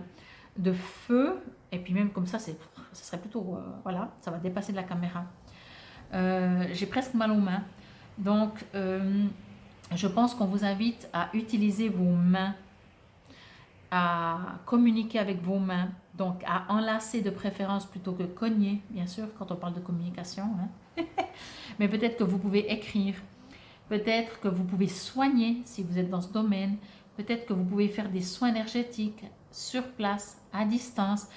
de feu. Et puis même comme ça, ça serait plutôt... voilà, ça va dépasser de la caméra. J'ai presque mal aux mains. Donc, je pense qu'on vous invite à utiliser vos mains à communiquer avec vos mains, donc à enlacer de préférence plutôt que cogner, bien sûr, quand on parle de communication. Hein. Mais peut-être que vous pouvez écrire, peut-être que vous pouvez soigner si vous êtes dans ce domaine, peut-être que vous pouvez faire des soins énergétiques sur place, à distance.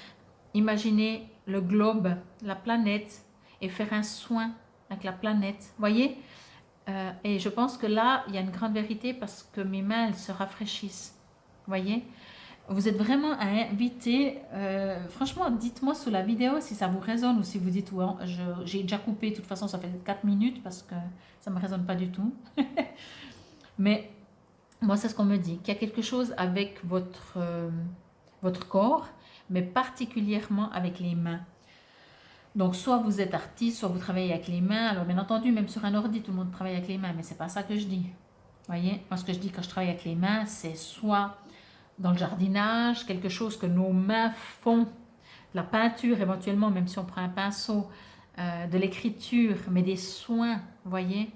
Imaginez le globe, la planète, et faire un soin avec la planète. Voyez, et je pense que là, il y a une grande vérité parce que mes mains, elles se rafraîchissent. Voyez, vous êtes vraiment invité. Franchement, dites-moi sous la vidéo si ça vous résonne ou si vous dites, ouais, j'ai déjà coupé. De toute façon, ça fait 4 minutes parce que ça ne me résonne pas du tout. Mais moi, c'est ce qu'on me dit, qu'il y a quelque chose avec votre corps, mais particulièrement avec les mains. Donc, soit vous êtes artiste, soit vous travaillez avec les mains. Alors, bien entendu, même sur un ordi, tout le monde travaille avec les mains, mais c'est pas ça que je dis. Voyez, moi, ce que je dis quand je travaille avec les mains, c'est soit dans le jardinage, quelque chose que nos mains font, la peinture éventuellement, même si on prend un pinceau, de l'écriture, mais des soins, voyez.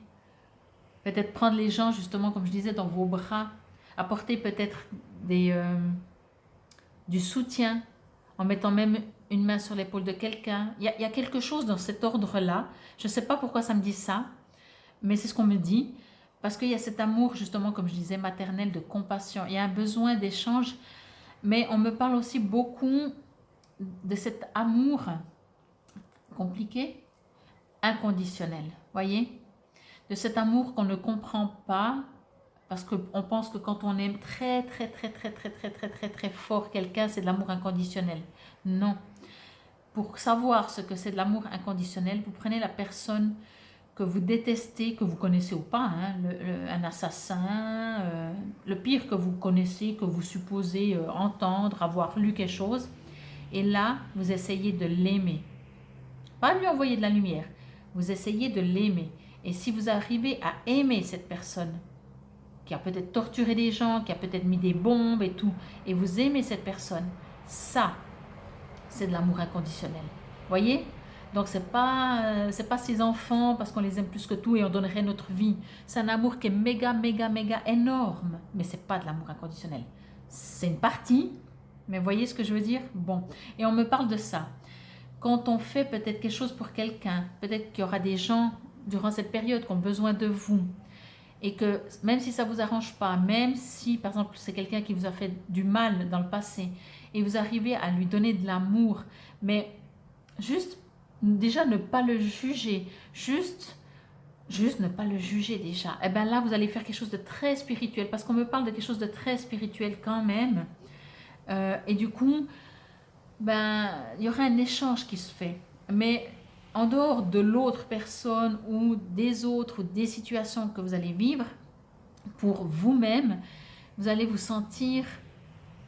Peut-être prendre les gens, justement, comme je disais, dans vos bras, apporter peut-être du soutien, en mettant même une main sur l'épaule de quelqu'un. Il y a quelque chose dans cet ordre-là. Je ne sais pas pourquoi ça me dit ça, mais c'est ce qu'on me dit. Parce qu'il y a cet amour, justement, comme je disais, maternel, de compassion. Il y a un besoin d'échange, mais on me parle aussi beaucoup de cet amour compliqué, inconditionnel. Voyez, de cet amour qu'on ne comprend pas, parce qu'on pense que quand on aime très, très, très, très, très, très, très, très, très fort quelqu'un, c'est de l'amour inconditionnel. Non. Pour savoir ce que c'est de l'amour inconditionnel, vous prenez la personne que vous détestez, que vous connaissez ou pas, hein, un assassin, le pire que vous connaissez, que vous supposez entendre, avoir lu quelque chose, et là, vous essayez de l'aimer. Pas lui envoyer de la lumière, vous essayez de l'aimer. Et si vous arrivez à aimer cette personne, qui a peut-être torturé des gens, qui a peut-être mis des bombes et tout, et vous aimez cette personne, ça, c'est de l'amour inconditionnel. Voyez? Donc c'est pas ses enfants parce qu'on les aime plus que tout et on donnerait notre vie. C'est un amour qui est méga, méga, méga énorme, mais c'est pas de l'amour inconditionnel. C'est une partie, mais voyez ce que je veux dire? Bon, et on me parle de ça. Quand on fait peut-être quelque chose pour quelqu'un, peut-être qu'il y aura des gens durant cette période qui ont besoin de vous, et que même si ça ne vous arrange pas, même si par exemple c'est quelqu'un qui vous a fait du mal dans le passé, et vous arrivez à lui donner de l'amour, mais juste déjà ne pas le juger, juste ne pas le juger déjà, et bien là vous allez faire quelque chose de très spirituel, parce qu'on me parle de quelque chose de très spirituel quand même, et du coup, ben, il y aura un échange qui se fait, mais en dehors de l'autre personne ou des autres ou des situations que vous allez vivre, pour vous-même, vous allez vous sentir,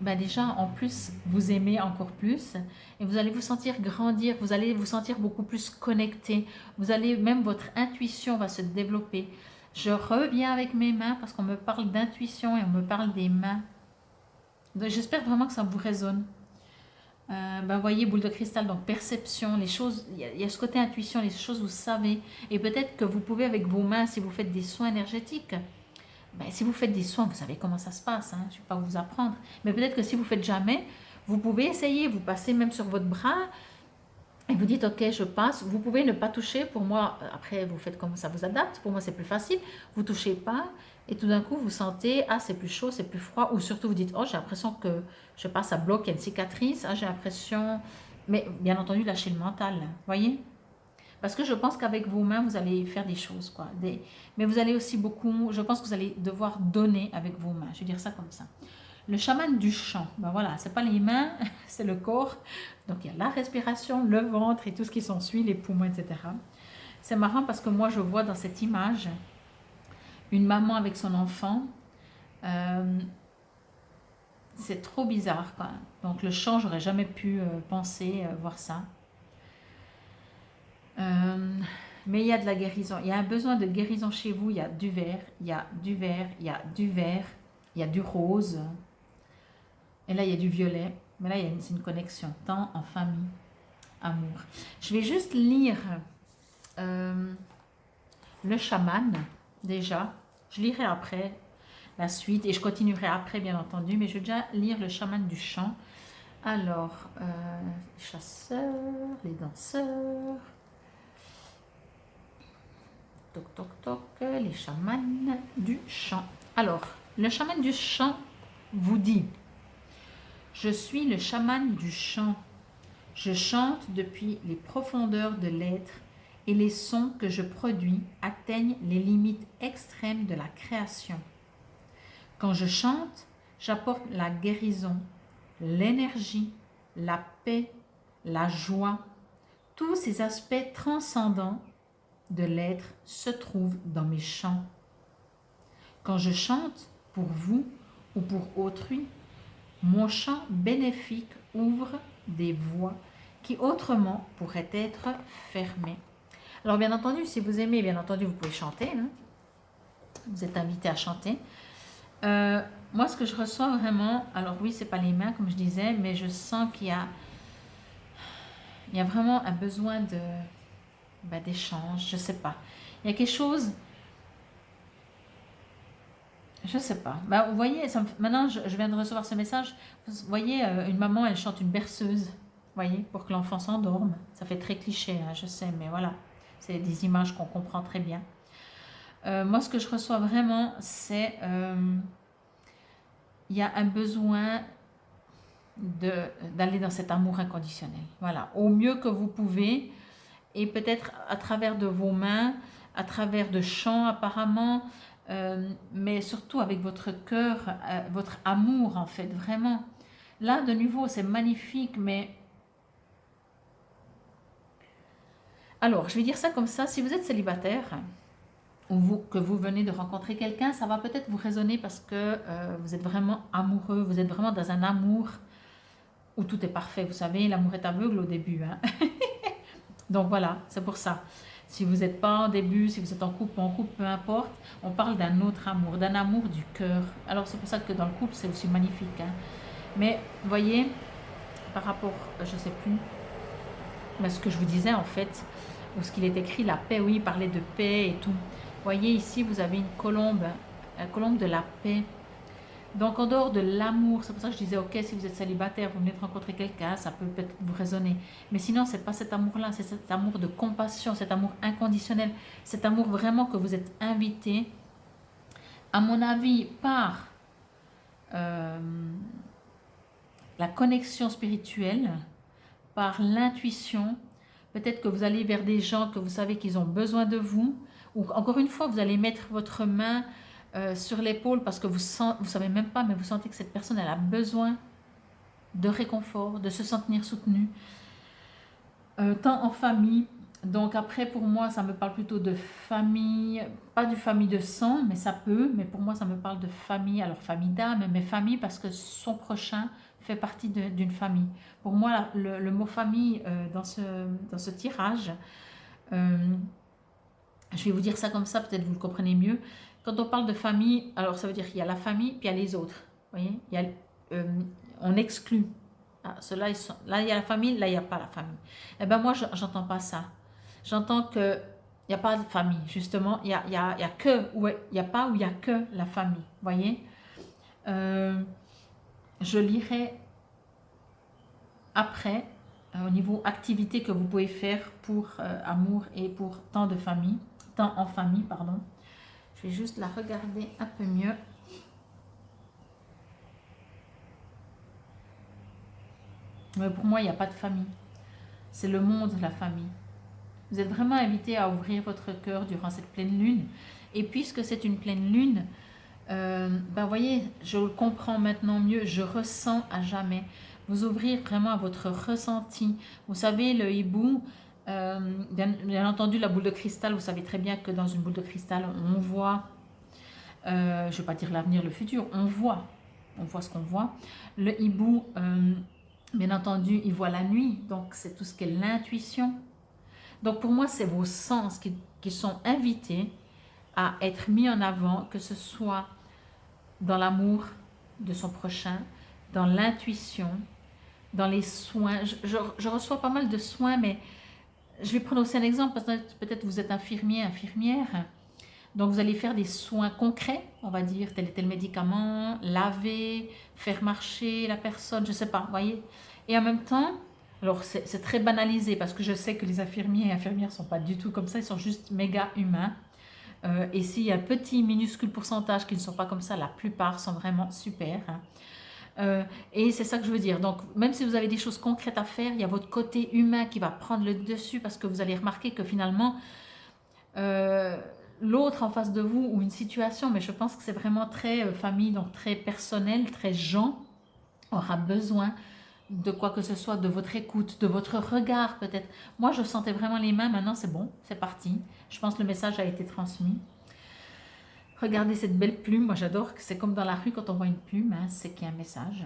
ben déjà en plus, vous aimer encore plus et vous allez vous sentir grandir, vous allez vous sentir beaucoup plus connecté, vous allez, même votre intuition va se développer. Je reviens avec mes mains parce qu'on me parle d'intuition et on me parle des mains. J'espère vraiment que ça vous résonne. Ben voyez, boule de cristal, donc perception, les choses, il y a ce côté intuition, les choses vous savez, et peut-être que vous pouvez avec vos mains, si vous faites des soins énergétiques, ben, si vous faites des soins, vous savez comment ça se passe, hein, je ne vais pas vous apprendre, mais peut-être que si vous ne faites jamais, vous pouvez essayer, vous passez même sur votre bras, et vous dites ok je passe, vous pouvez ne pas toucher, pour moi, après vous faites comme ça vous adapte, pour moi c'est plus facile, vous ne touchez pas, et tout d'un coup vous sentez, ah c'est plus chaud, c'est plus froid, ou surtout vous dites, oh j'ai l'impression que, je sais pas, ça bloque, il y a une cicatrice, ah j'ai l'impression, mais bien entendu lâchez le mental, voyez, parce que je pense qu'avec vos mains vous allez faire des choses, quoi, mais vous allez aussi beaucoup, je pense que vous allez devoir donner avec vos mains, je vais dire ça comme ça. Le chaman du chant, ben voilà, c'est pas les mains, c'est le corps. Donc il y a la respiration, le ventre et tout ce qui s'ensuit, les poumons, etc. C'est marrant parce que moi je vois dans cette image une maman avec son enfant. C'est trop bizarre, quoi. Donc le chant, j'aurais jamais pu penser voir ça. Mais il y a de la guérison. Il y a un besoin de guérison chez vous. Il y a du vert, il y a du vert, il y a du vert, il y a du rose. Et là, il y a du violet. Mais là, c'est une connexion, temps en famille, amour. Je vais juste lire le chaman, déjà. Je lirai après. la suite. Et je continuerai après, bien entendu, mais je vais déjà lire le chaman du chant. Alors, les chasseurs, les danseurs, toc toc toc, les chamans du chant. Alors, le chaman du chant vous dit: je suis le chaman du chant. Je chante depuis les profondeurs de l'être et les sons que je produis atteignent les limites extrêmes de la création. Quand je chante, j'apporte la guérison, l'énergie, la paix, la joie. Tous ces aspects transcendants de l'être se trouvent dans mes chants. Quand je chante pour vous ou pour autrui, mon chant bénéfique ouvre des voies qui autrement pourraient être fermées. Alors bien entendu, si vous aimez, bien entendu, vous pouvez chanter. Hein. Vous êtes invité à chanter. Moi, ce que je reçois vraiment, alors oui, c'est pas les mains comme je disais, mais je sens qu'il y a vraiment un besoin d'échange. Je sais pas. Il y a quelque chose. Je sais pas. Vous voyez, maintenant je viens de recevoir ce message. Vous voyez, une maman, elle chante une berceuse. Vous voyez, pour que l'enfant s'endorme. Ça fait très cliché, hein, je sais, mais voilà. C'est des images qu'on comprend très bien. Moi, ce que je reçois vraiment, c'est... il y a un besoin d'aller dans cet amour inconditionnel. Voilà, au mieux que vous pouvez. Et peut-être à travers de vos mains, à travers de chants apparemment... mais surtout avec votre cœur, votre amour en fait, vraiment. Là, de nouveau, c'est magnifique, mais... Alors, je vais dire ça comme ça, si vous êtes célibataire, ou que vous venez de rencontrer quelqu'un, ça va peut-être vous résonner parce que vous êtes vraiment amoureux, vous êtes vraiment dans un amour où tout est parfait, vous savez, l'amour est aveugle au début. Hein. Donc voilà, c'est pour ça. Si vous n'êtes pas en début, si vous êtes en couple, peu importe, on parle d'un autre amour, d'un amour du cœur. Alors c'est pour ça que dans le couple, c'est aussi magnifique. Hein. Mais vous voyez, par rapport, je ne sais plus, mais ce que je vous disais en fait, ou ce qu'il est écrit, la paix, oui, il parlait de paix et tout. Vous voyez ici, vous avez une colombe, la colombe de la paix. Donc en dehors de l'amour, c'est pour ça que je disais, ok, si vous êtes célibataire, vous venez de rencontrer quelqu'un, ça peut peut-être vous résonner. Mais sinon, c'est pas cet amour-là, c'est cet amour de compassion, cet amour inconditionnel, cet amour vraiment que vous êtes invité, à mon avis, par la connexion spirituelle, par l'intuition. Peut-être que vous allez vers des gens que vous savez qu'ils ont besoin de vous, ou encore une fois, vous allez mettre votre main sur l'épaule parce que vous savez même pas, mais vous sentez que cette personne elle a besoin de réconfort, de se sentir soutenue, tant en famille. Donc après, pour moi, ça me parle plutôt de famille, pas de famille de sang, mais ça peut, mais pour moi, ça me parle de famille, alors famille d'âme, mais famille parce que son prochain fait partie d'une famille. Pour moi, le mot famille dans ce tirage, je vais vous dire ça comme ça, peut-être vous le comprenez mieux. Quand on parle de famille, alors ça veut dire qu'il y a la famille, puis il y a les autres. Vous voyez, on exclut. Ah, là, il y a la famille, là, il n'y a pas la famille. Eh bien, moi, j'entends pas ça. J'entends qu'il n'y a pas de famille, justement. Il y a que, ouais, il n'y a pas ou il y a que la famille. Vous voyez, je lirai après, au niveau activité que vous pouvez faire pour amour et pour temps en famille, pardon. Je vais juste la regarder un peu mieux. Mais pour moi, il n'y a pas de famille. C'est le monde, la famille. Vous êtes vraiment invité à ouvrir votre cœur durant cette pleine lune. Et puisque c'est une pleine lune, vous voyez, je le comprends maintenant mieux. Je ressens à jamais. Vous ouvrir vraiment à votre ressenti. Vous savez, le hibou, bien entendu, la boule de cristal, vous savez très bien que dans une boule de cristal, on voit, je ne vais pas dire l'avenir, le futur, on voit ce qu'on voit. Le hibou, bien entendu, il voit la nuit, donc c'est tout ce qui est l'intuition. Donc pour moi, c'est vos sens qui sont invités à être mis en avant, que ce soit dans l'amour de son prochain, dans l'intuition, dans les soins. Je reçois pas mal de soins, mais je vais prendre aussi un exemple, parce que peut-être vous êtes infirmier, infirmière. Donc, vous allez faire des soins concrets, on va dire, tel et tel médicament, laver, faire marcher la personne, je ne sais pas, vous voyez. Et en même temps, alors c'est très banalisé parce que je sais que les infirmiers et infirmières ne sont pas du tout comme ça, ils sont juste méga humains. Et s'il y a un petit minuscule pourcentage qui ne sont pas comme ça, la plupart sont vraiment super, hein. Et c'est ça que je veux dire. Donc, même si vous avez des choses concrètes à faire, il y a votre côté humain qui va prendre le dessus parce que vous allez remarquer que finalement, euh, l'autre en face de vous ou une situation, mais je pense que c'est vraiment très famille, donc très personnel, très gens, aura besoin de quoi que ce soit, de votre écoute, de votre regard peut-être. Moi, je sentais vraiment les mains, maintenant c'est bon, c'est parti. Je pense que le message a été transmis. Regardez cette belle plume, moi j'adore, c'est comme dans la rue quand on voit une plume, hein, c'est qu'il y a un message.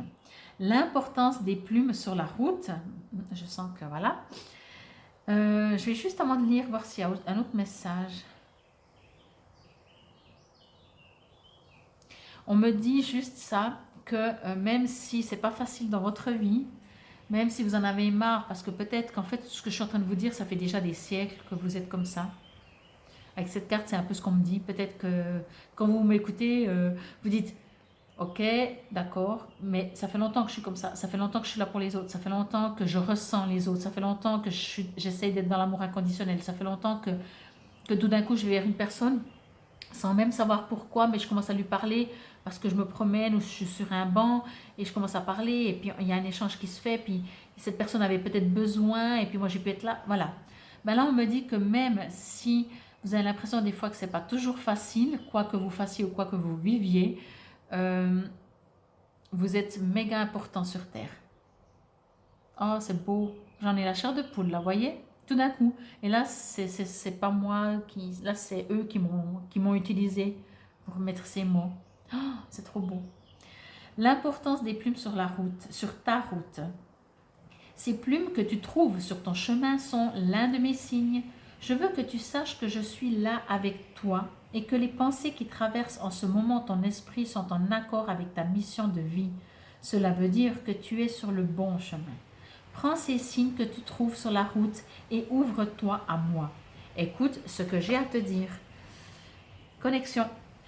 L'importance des plumes sur la route, je sens que voilà. Je vais juste avant de lire, voir s'il y a un autre message. On me dit juste ça, que même si c'est pas facile dans votre vie, même si vous en avez marre, parce que peut-être qu'en fait, ce que je suis en train de vous dire, ça fait déjà des siècles que vous êtes comme ça. Avec cette carte, c'est un peu ce qu'on me dit. Peut-être que quand vous m'écoutez, vous dites, ok, d'accord, mais ça fait longtemps que je suis comme ça fait longtemps que je suis là pour les autres, ça fait longtemps que je ressens les autres, ça fait longtemps que j'essaie d'être dans l'amour inconditionnel, ça fait longtemps que tout d'un coup, je vais vers une personne sans même savoir pourquoi, mais je commence à lui parler parce que je me promène ou je suis sur un banc et je commence à parler et puis il y a un échange qui se fait, puis cette personne avait peut-être besoin et puis moi j'ai pu être là, voilà. Ben là on me dit que même si vous avez l'impression des fois que c'est pas toujours facile, quoi que vous fassiez ou quoi que vous viviez, euh, vous êtes méga important sur Terre. Oh c'est beau, j'en ai la chair de poule là, voyez? Tout d'un coup. Et là, c'est pas moi qui. Là, c'est eux qui m'ont utilisé pour mettre ces mots. Oh, c'est trop beau. L'importance des plumes sur la route, sur ta route. Ces plumes que tu trouves sur ton chemin sont l'un de mes signes. Je veux que tu saches que je suis là avec toi et que les pensées qui traversent en ce moment ton esprit sont en accord avec ta mission de vie. Cela veut dire que tu es sur le bon chemin. Prends ces signes que tu trouves sur la route et ouvre-toi à moi. Écoute ce que j'ai à te dire. Connexion,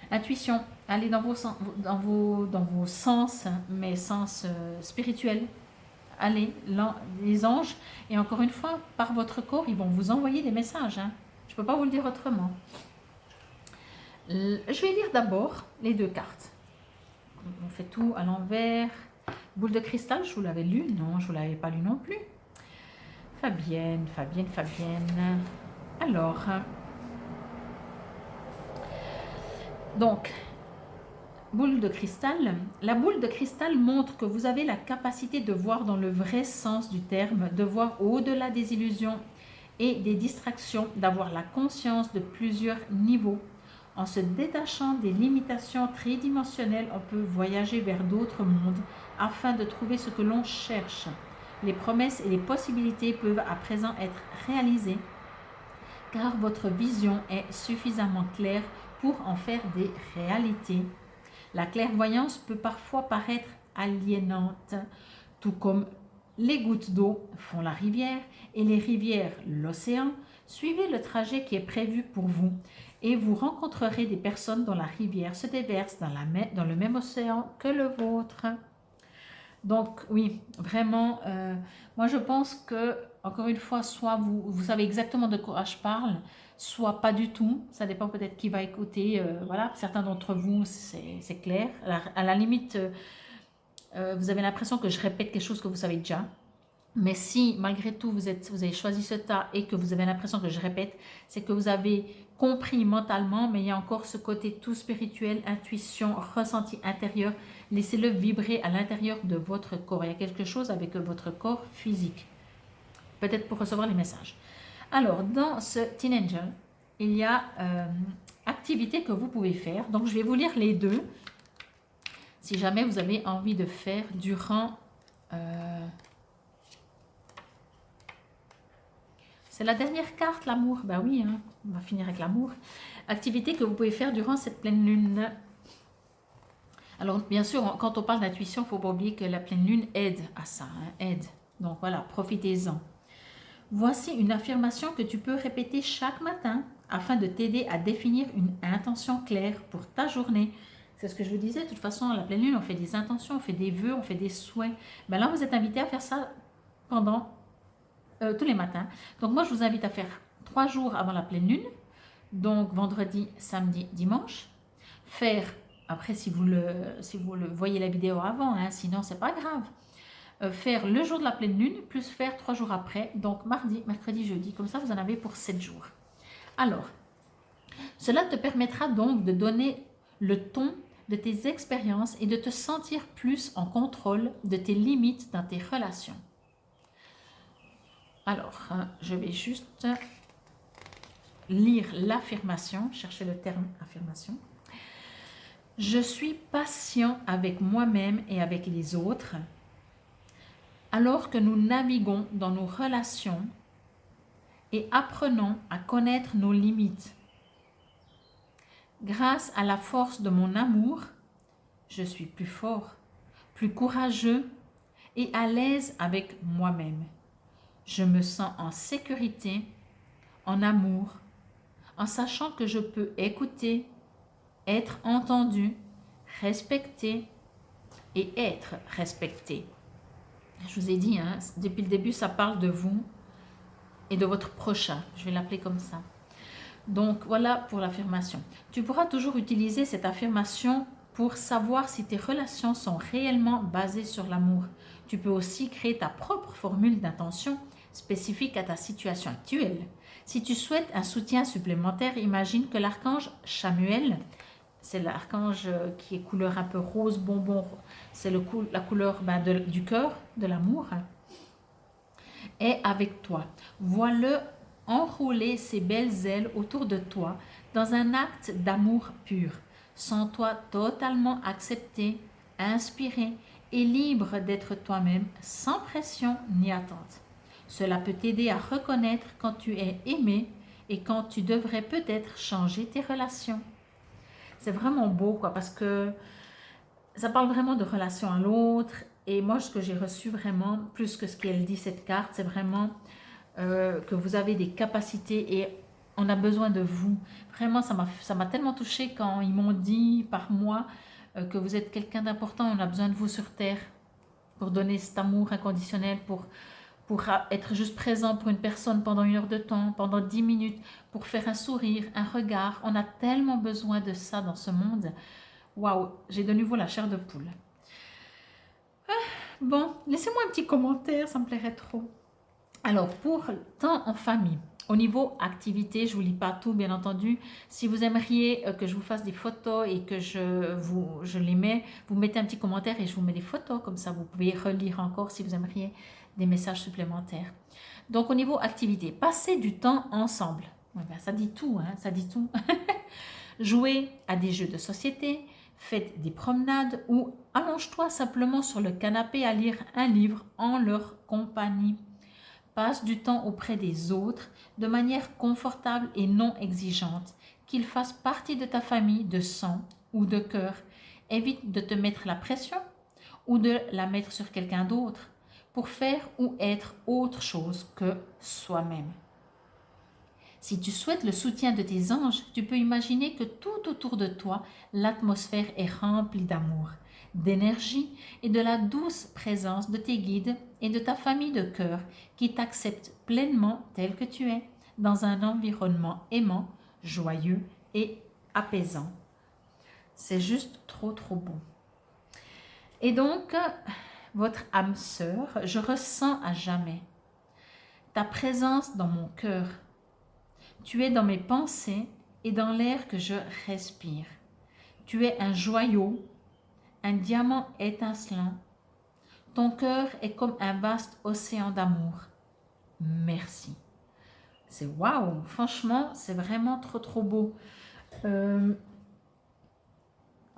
intuition, allez dans vos sens, mais sens spirituels. Allez, les anges, et encore une fois, par votre corps, ils vont vous envoyer des messages, hein. Je ne peux pas vous le dire autrement. Je vais lire d'abord les deux cartes. On fait tout à l'envers. Boule de cristal, je vous l'avais lu? Non, je ne vous l'avais pas lu non plus. Fabienne. Alors, donc, boule de cristal. La boule de cristal montre que vous avez la capacité de voir dans le vrai sens du terme, de voir au-delà des illusions et des distractions, d'avoir la conscience de plusieurs niveaux. En se détachant des limitations tridimensionnelles, on peut voyager vers d'autres mondes afin de trouver ce que l'on cherche. Les promesses et les possibilités peuvent à présent être réalisées car votre vision est suffisamment claire pour en faire des réalités. La clairvoyance peut parfois paraître aliénante, tout comme les gouttes d'eau font la rivière et les rivières l'océan. Suivez le trajet qui est prévu pour vous et vous rencontrerez des personnes dont la rivière se déverse dans le même océan que le vôtre. Donc oui, vraiment, moi je pense que, encore une fois, soit vous savez exactement de quoi je parle, soit pas du tout. Ça dépend peut-être qui va écouter. Voilà, certains d'entre vous, c'est clair. À la limite, vous avez l'impression que je répète quelque chose que vous savez déjà. Mais si, malgré tout, vous avez choisi ce tas et que vous avez l'impression que je répète, c'est que vous avez compris mentalement, mais il y a encore ce côté tout spirituel, intuition, ressenti intérieur. Laissez-le vibrer à l'intérieur de votre corps. Il y a quelque chose avec votre corps physique. Peut-être pour recevoir les messages. Alors, dans ce Teen Angel, il y a activités que vous pouvez faire. Donc, je vais vous lire les deux. Si jamais vous avez envie de faire durant... c'est la dernière carte, l'amour. Ben oui, hein, on va finir avec l'amour. Activité que vous pouvez faire durant cette pleine lune. Alors, bien sûr, quand on parle d'intuition, il ne faut pas oublier que la pleine lune aide à ça, hein, aide. Donc voilà, profitez-en. Voici une affirmation que tu peux répéter chaque matin afin de t'aider à définir une intention claire pour ta journée. C'est ce que je vous disais, de toute façon, à la pleine lune, on fait des intentions, on fait des vœux, on fait des souhaits. Ben là, vous êtes invité à faire ça pendant tous les matins. Donc moi, je vous invite à faire 3 jours avant la pleine lune, donc vendredi, samedi, dimanche. Faire, après si vous le voyez la vidéo avant, hein, sinon c'est pas grave. Faire le jour de la pleine lune, plus faire 3 jours après, donc mardi, mercredi, jeudi. Comme ça, vous en avez pour 7 jours. Alors, cela te permettra donc de donner le ton de tes expériences et de te sentir plus en contrôle de tes limites dans tes relations. Alors, je vais juste lire l'affirmation, chercher le terme affirmation. Je suis patient avec moi-même et avec les autres, alors que nous naviguons dans nos relations et apprenons à connaître nos limites. Grâce à la force de mon amour, je suis plus fort, plus courageux et à l'aise avec moi-même. Je me sens en sécurité, en amour, en sachant que je peux écouter, être entendu, respecté et être respecté. Je vous ai dit, hein, depuis le début, ça parle de vous et de votre prochain. Je vais l'appeler comme ça. Donc, voilà pour l'affirmation. Tu pourras toujours utiliser cette affirmation pour savoir si tes relations sont réellement basées sur l'amour. Tu peux aussi créer ta propre formule d'intention spécifique à ta situation actuelle. Si tu souhaites un soutien supplémentaire, imagine que l'archange Chamuel, c'est l'archange qui est couleur un peu rose bonbon, c'est la couleur du cœur, de l'amour, est avec toi. Vois-le enrouler ses belles ailes autour de toi dans un acte d'amour pur. Sens-toi totalement accepté, inspiré et libre d'être toi-même sans pression ni attente. Cela peut t'aider à reconnaître quand tu es aimé et quand tu devrais peut-être changer tes relations. C'est vraiment beau quoi, parce que ça parle vraiment de relation à l'autre. Et moi, ce que j'ai reçu vraiment, plus que ce qu'elle dit cette carte, c'est vraiment que vous avez des capacités et on a besoin de vous. Vraiment, ça m'a tellement touchée quand ils m'ont dit par moi que vous êtes quelqu'un d'important. On a besoin de vous sur Terre pour donner cet amour inconditionnel, pour être juste présent pour une personne pendant 1 heure de temps, pendant 10 minutes, pour faire un sourire, un regard. On a tellement besoin de ça dans ce monde. Waouh, j'ai de nouveau la chair de poule. Bon, laissez-moi un petit commentaire, ça me plairait trop. Alors, pour temps en famille, au niveau activité, je ne vous lis pas tout, bien entendu. Si vous aimeriez que je vous fasse des photos et que je les mets, vous mettez un petit commentaire et je vous mets des photos. Comme ça, vous pouvez relire encore si vous aimeriez des messages supplémentaires. Donc, au niveau activité, passez du temps ensemble. Ouais, ben, ça dit tout, hein, ça dit tout. Jouez à des jeux de société, faites des promenades ou allonge-toi simplement sur le canapé à lire un livre en leur compagnie. Passe du temps auprès des autres de manière confortable et non exigeante, qu'ils fassent partie de ta famille de sang ou de cœur. Évite de te mettre la pression ou de la mettre sur quelqu'un d'autre pour faire ou être autre chose que soi-même. Si tu souhaites le soutien de tes anges, tu peux imaginer que tout autour de toi, l'atmosphère est remplie d'amour, d'énergie et de la douce présence de tes guides et de ta famille de cœur qui t'acceptent pleinement tel que tu es, dans un environnement aimant, joyeux et apaisant. C'est juste trop beau. Et donc, votre âme sœur, je ressens à jamais ta présence dans mon cœur. Tu es dans mes pensées et dans l'air que je respire. Tu es un joyau, un diamant étincelant. Ton cœur est comme un vaste océan d'amour. Merci. C'est waouh, franchement, c'est vraiment trop beau.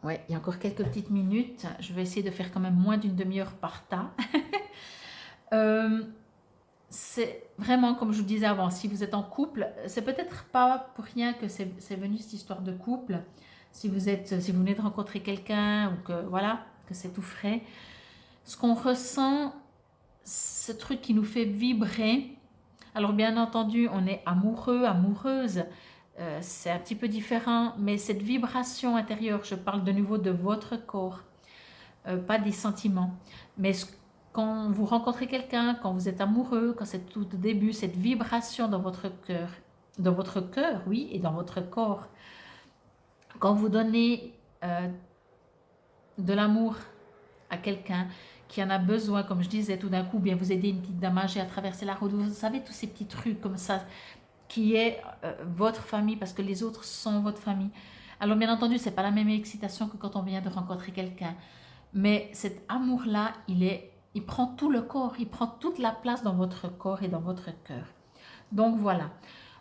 Ouais, il y a encore quelques petites minutes. Je vais essayer de faire quand même moins d'une demi-heure par tas. C'est vraiment, comme je vous disais avant, si vous êtes en couple, c'est peut-être pas pour rien que c'est venu cette histoire de couple. Si vous venez de rencontrer quelqu'un ou que voilà, que c'est tout frais, ce qu'on ressent, ce truc qui nous fait vibrer. Alors bien entendu, on est amoureux, amoureuse. c'est un petit peu différent, mais cette vibration intérieure, je parle de nouveau de votre corps, pas des sentiments. Mais quand vous rencontrez quelqu'un, quand vous êtes amoureux, quand c'est tout au début, cette vibration dans votre cœur, oui, et dans votre corps, quand vous donnez de l'amour à quelqu'un qui en a besoin, comme je disais, tout d'un coup, bien vous aidez une petite dame âgée à traverser la route, vous savez, tous ces petits trucs comme ça, qui est votre famille, parce que les autres sont votre famille. Alors bien entendu, c'est pas la même excitation que quand on vient de rencontrer quelqu'un, mais cet amour-là, il prend tout le corps, il prend toute la place dans votre corps et dans votre cœur. Donc voilà.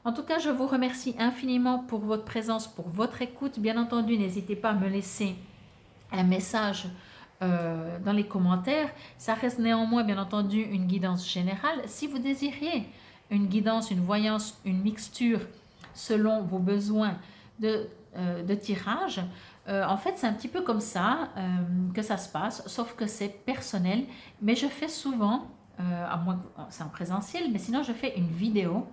En tout cas, je vous remercie infiniment pour votre présence, pour votre écoute. Bien entendu, n'hésitez pas à me laisser un message dans les commentaires. Ça reste néanmoins, bien entendu, une guidance générale. Si vous désiriez une guidance, une voyance, une mixture selon vos besoins de tirage, en fait, c'est un petit peu comme ça que ça se passe, sauf que c'est personnel. Mais je fais souvent, à moins que c'est en présentiel, mais sinon je fais une vidéo.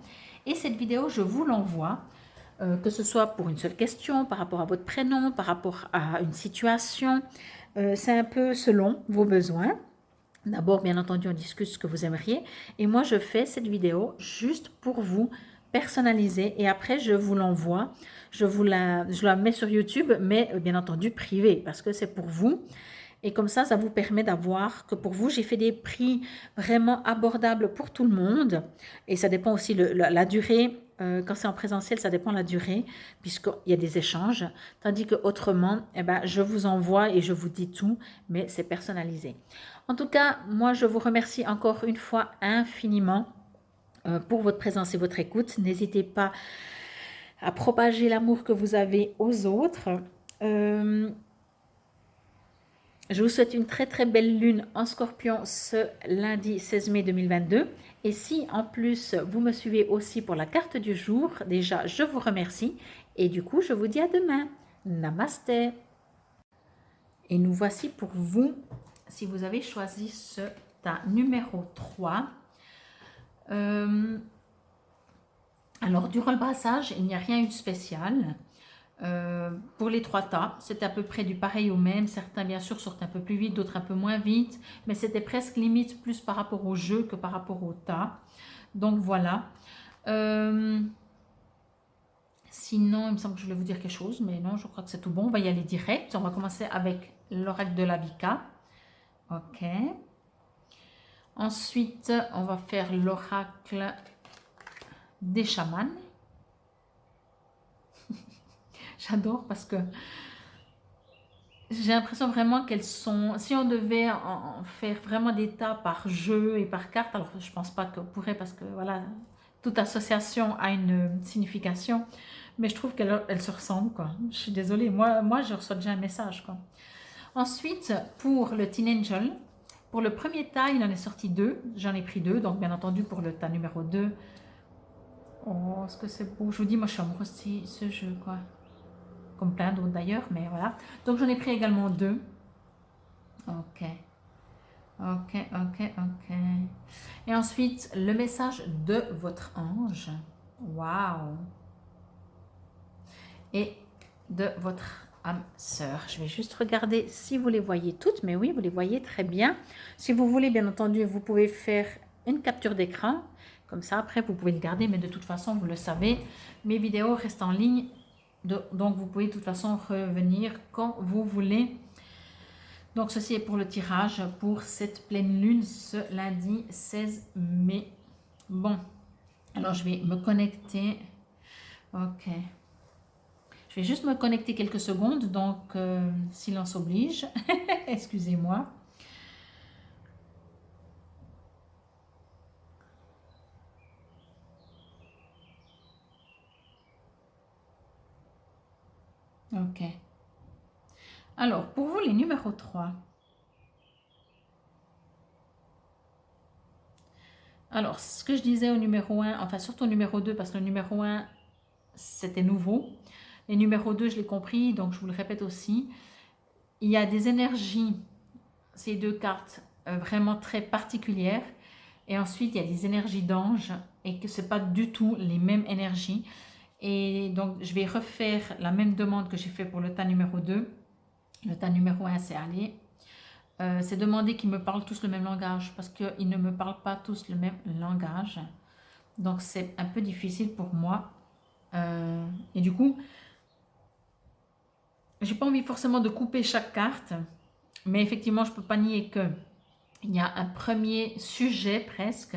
Et cette vidéo, je vous l'envoie, que ce soit pour une seule question, par rapport à votre prénom, par rapport à une situation. C'est un peu selon vos besoins. D'abord, bien entendu, on discute ce que vous aimeriez. Et moi, je fais cette vidéo juste pour vous, personnalisée. Et après, je vous l'envoie. Je la mets sur YouTube, mais bien entendu, privée, parce que c'est pour vous. Et comme ça vous permet d'avoir que pour vous, j'ai fait des prix vraiment abordables pour tout le monde. Et ça dépend aussi la durée. Quand c'est en présentiel, ça dépend de la durée, puisqu'il y a des échanges. Tandis que autrement, eh ben, je vous envoie et je vous dis tout, mais c'est personnalisé. En tout cas, moi, je vous remercie encore une fois infiniment pour votre présence et votre écoute. N'hésitez pas à propager l'amour que vous avez aux autres. Je vous souhaite une très très belle lune en Scorpion ce lundi 16 mai 2022. Et si en plus vous me suivez aussi pour la carte du jour, déjà je vous remercie. Et du coup je vous dis à demain. Namasté. Et nous voici pour vous, si vous avez choisi ce tas numéro 3. Alors durant le brassage, il n'y a rien eu de spécial. Pour les 3 tas, c'était à peu près du pareil au même. Certains bien sûr sortent un peu plus vite, d'autres un peu moins vite, mais c'était presque limite plus par rapport au jeu que par rapport au tas. Donc voilà. Sinon, il me semble que je voulais vous dire quelque chose, mais non, je crois que c'est tout bon. On va y aller direct. On va commencer avec l'oracle de la Vika. Ok. Ensuite, on va faire l'oracle des chamans. J'adore parce que j'ai l'impression vraiment qu'elles sont... Si on devait en faire vraiment des tas par jeu et par carte, alors je ne pense pas qu'on pourrait parce que voilà, toute association a une signification, mais je trouve qu'elles se ressemblent, quoi. Je suis désolée, moi je reçois déjà un message, quoi. Ensuite, pour le Teen Angel, pour le premier tas, il en est sorti 2. J'en ai pris 2, donc bien entendu pour le tas numéro 2. Oh, est-ce que c'est beau? Je vous dis, moi je suis amoureuse de ce jeu, quoi. Comme plein d'autres d'ailleurs, mais voilà. Donc j'en ai pris également 2. Ok. Ok, ok, ok. Et ensuite, le message de votre ange. Waouh. Et de votre âme sœur. Je vais juste regarder si vous les voyez toutes, mais oui, vous les voyez très bien. Si vous voulez, bien entendu, vous pouvez faire une capture d'écran. Comme ça, après, vous pouvez le garder, mais de toute façon, vous le savez, mes vidéos restent en ligne. Donc, vous pouvez de toute façon revenir quand vous voulez. Donc, ceci est pour le tirage pour cette pleine lune ce lundi 16 mai. Bon, alors je vais me connecter. Ok. Je vais juste me connecter quelques secondes, donc silence oblige. Excusez-moi. Ok. Alors, pour vous, les numéros 3. Alors, ce que je disais au numéro 1, enfin surtout au numéro 2, parce que le numéro 1, c'était nouveau. Les numéros 2, je l'ai compris, donc je vous le répète aussi. Il y a des énergies, ces 2 cartes, vraiment très particulières. Et ensuite, il y a des énergies d'ange et que ce n'est pas du tout les mêmes énergies. Et donc, je vais refaire la même demande que j'ai fait pour le tas numéro 2. Le tas numéro 1, c'est aller. C'est demander qu'ils me parlent tous le même langage parce qu'ils ne me parlent pas tous le même langage. Donc, c'est un peu difficile pour moi. Et du coup, j'ai pas envie forcément de couper chaque carte. Mais effectivement, je ne peux pas nier qu'il y a un premier sujet presque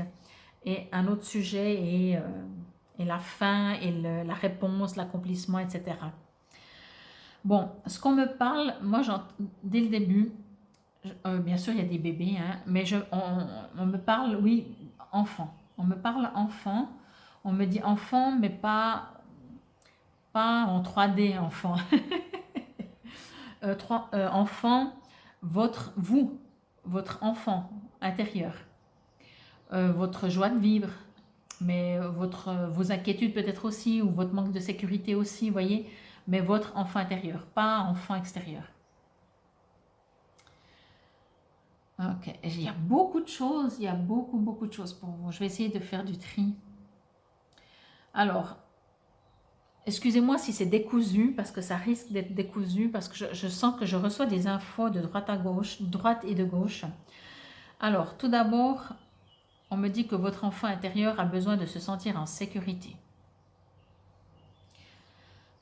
et un autre sujet et la fin et la réponse, l'accomplissement, etc. Bon, ce qu'on me parle, moi, dès le début, bien sûr, il y a des bébés, hein, mais on me parle, oui, enfant. On me parle enfant. On me dit enfant, mais pas en 3D enfant. Enfant, votre enfant intérieur, votre joie de vivre, mais vos inquiétudes peut-être aussi, ou votre manque de sécurité aussi, vous voyez, mais votre enfant intérieur, pas enfant extérieur. Ok, il y a beaucoup de choses, il y a beaucoup de choses pour vous. Je vais essayer de faire du tri. Alors, excusez-moi si c'est décousu, parce que ça risque d'être décousu, parce que je sens que je reçois des infos de droite à gauche, droite et de gauche. Alors, tout d'abord, on me dit que votre enfant intérieur a besoin de se sentir en sécurité.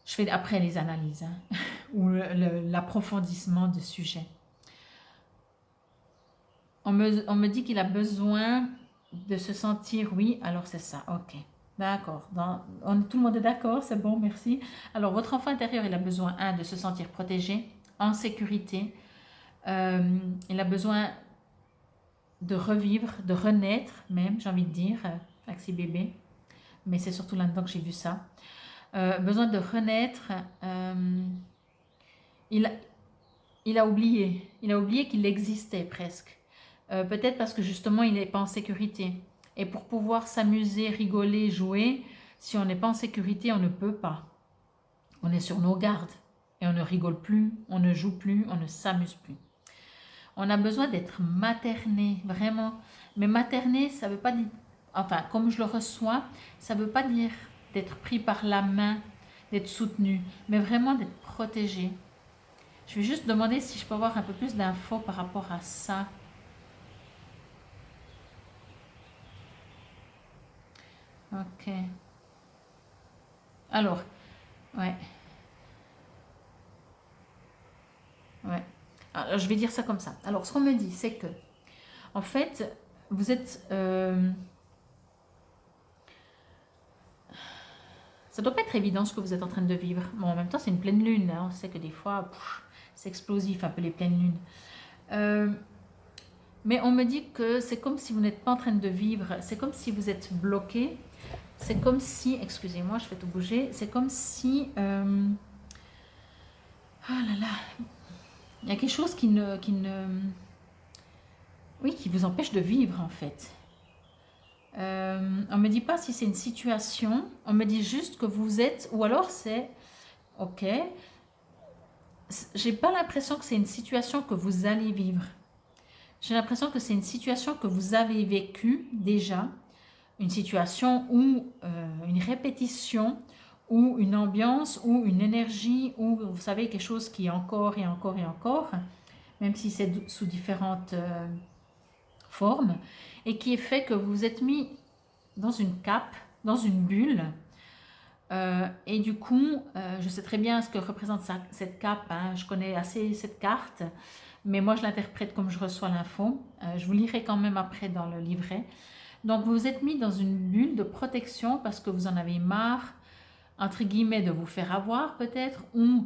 Je fais après les analyses, hein, ou l'approfondissement du sujet. On me dit qu'il a besoin de se sentir, oui, alors c'est ça, ok. D'accord, tout le monde est d'accord, c'est bon, merci. Alors, votre enfant intérieur, il a besoin, de se sentir protégé, en sécurité. Il a besoin de revivre, de renaître même, j'ai envie de dire, avec ses bébés. Mais c'est surtout là-dedans que j'ai vu ça. Besoin de renaître. Il a oublié qu'il existait presque. Peut-être parce que justement, il n'est pas en sécurité. Et pour pouvoir s'amuser, rigoler, jouer, si on n'est pas en sécurité, on ne peut pas. On est sur nos gardes. Et on ne rigole plus, on ne joue plus, on ne s'amuse plus. On a besoin d'être materné, vraiment. Mais materné, ça ne veut pas dire... Enfin, comme je le reçois, ça ne veut pas dire d'être pris par la main, d'être soutenu, mais vraiment d'être protégé. Je vais juste demander si je peux avoir un peu plus d'infos par rapport à ça. Ok. Alors, ouais. Ouais. Alors, je vais dire ça comme ça. Alors, ce qu'on me dit, c'est que, en fait, vous êtes... ça doit pas être évident ce que vous êtes en train de vivre. Bon, en même temps, c'est une pleine lune. Hein. On sait que des fois, c'est explosif, un peu les pleines lunes. Mais on me dit que c'est comme si vous n'êtes pas en train de vivre. C'est comme si vous êtes bloqué. C'est comme si... Excusez-moi, je vais tout bouger. C'est comme si... oh là là. Il y a quelque chose qui ne... Oui, qui vous empêche de vivre, en fait. On ne me dit pas si c'est une situation. On me dit juste que vous êtes... Ou alors c'est... Ok. J'ai pas l'impression que c'est une situation que vous allez vivre. J'ai l'impression que c'est une situation que vous avez vécue déjà. Une situation où une répétition, ou une ambiance, ou une énergie, ou vous savez, quelque chose qui est encore et encore et encore, même si c'est sous différentes formes, et qui est fait que vous vous êtes mis dans une cape, dans une bulle, et du coup, je sais très bien ce que représente cette cape, hein, je connais assez cette carte, mais moi je l'interprète comme je reçois l'info. Je vous lirai quand même après dans le livret. Donc vous vous êtes mis dans une bulle de protection parce que vous en avez marre, entre guillemets, de vous faire avoir peut-être, ou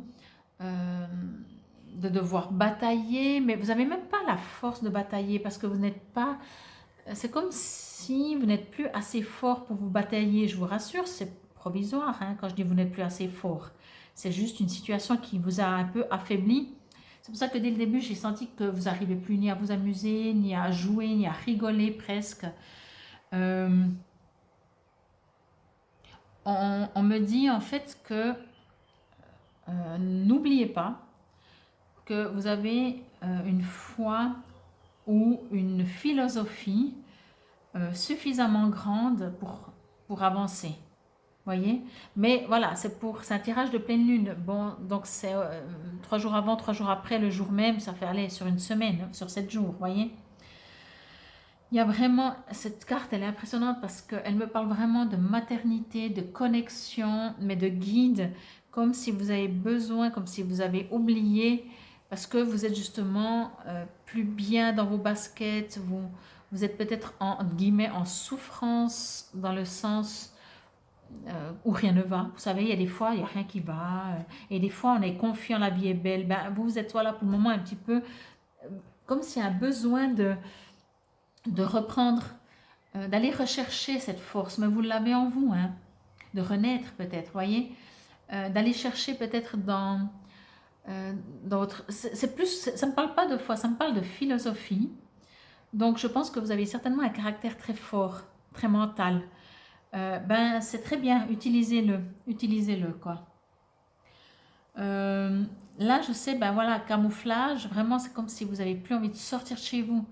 de devoir batailler, mais vous n'avez même pas la force de batailler parce que vous n'êtes pas... C'est comme si vous n'êtes plus assez fort pour vous batailler, je vous rassure, c'est provisoire hein, quand je dis vous n'êtes plus assez fort. C'est juste une situation qui vous a un peu affaibli. C'est pour ça que dès le début, j'ai senti que vous n'arrivez plus ni à vous amuser, ni à jouer, ni à rigoler presque. On me dit en fait que n'oubliez pas que vous avez une foi ou une philosophie suffisamment grande pour avancer. voyez. Mais voilà, c'est un tirage de pleine lune. Bon, donc c'est 3 jours avant, 3 jours après, le jour même, ça fait aller sur une semaine, sur 7 jours, voyez. Il y a vraiment, cette carte, elle est impressionnante parce qu'elle me parle vraiment de maternité, de connexion, mais de guide, comme si vous avez besoin, comme si vous avez oublié, parce que vous êtes justement plus bien dans vos baskets, vous êtes peut-être entre guillemets en souffrance dans le sens où rien ne va. Vous savez, il y a des fois, il n'y a rien qui va, et des fois, on est confiant, la vie est belle. Ben, vous êtes voilà pour le moment un petit peu comme s'il y a un besoin de reprendre, d'aller rechercher cette force, mais vous l'avez en vous, hein, de renaître peut-être, voyez, d'aller chercher peut-être dans votre... C'est plus, ça ne me parle pas de foi, ça me parle de philosophie. Donc je pense que vous avez certainement un caractère très fort, très mental. Ben c'est très bien, utilisez-le quoi. Là je sais, ben voilà, camouflage, vraiment c'est comme si vous n'avez plus envie de sortir de chez vous.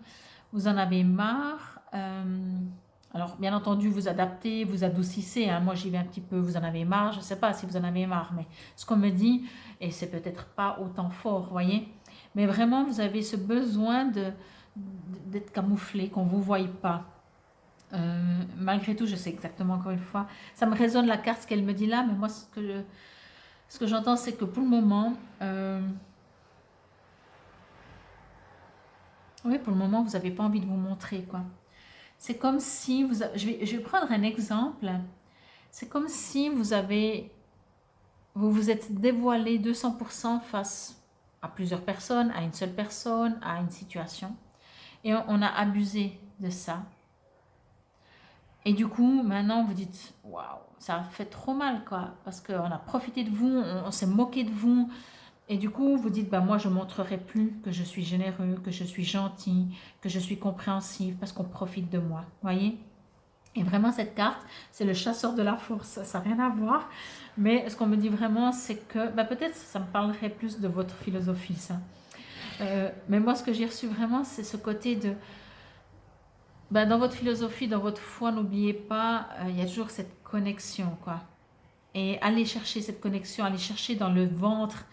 Vous en avez marre. Alors, bien entendu, vous adaptez, vous adoucissez, hein. Moi, j'y vais un petit peu, vous en avez marre. Je ne sais pas si vous en avez marre, mais ce qu'on me dit, et c'est peut-être pas autant fort, vous voyez. Mais vraiment, vous avez ce besoin d'être camouflé, qu'on ne vous voie pas. Malgré tout, je sais exactement, encore une fois, ça me résonne la carte, ce qu'elle me dit là, mais moi, ce que j'entends, c'est que pour le moment, oui, pour le moment, vous n'avez pas envie de vous montrer, quoi. C'est comme si je vais prendre un exemple. C'est comme si vous vous êtes dévoilé 200% face à plusieurs personnes, à une seule personne, à une situation. Et on a abusé de ça. Et du coup, maintenant, vous dites, waouh, ça fait trop mal, quoi. Parce qu'on a profité de vous, on s'est moqué de vous. Et du coup, vous dites, bah, moi, je ne montrerai plus que je suis généreux, que je suis gentil, que je suis compréhensif, parce qu'on profite de moi. Voyez? Et vraiment, cette carte, c'est le chasseur de la force. Ça n'a rien à voir. Mais ce qu'on me dit vraiment, c'est que bah, peut-être ça me parlerait plus de votre philosophie, ça. Mais moi, ce que j'ai reçu vraiment, c'est ce côté de... Bah, dans votre philosophie, dans votre foi, n'oubliez pas, il y a toujours cette connexion, quoi. Et allez chercher cette connexion, allez chercher dans le ventre.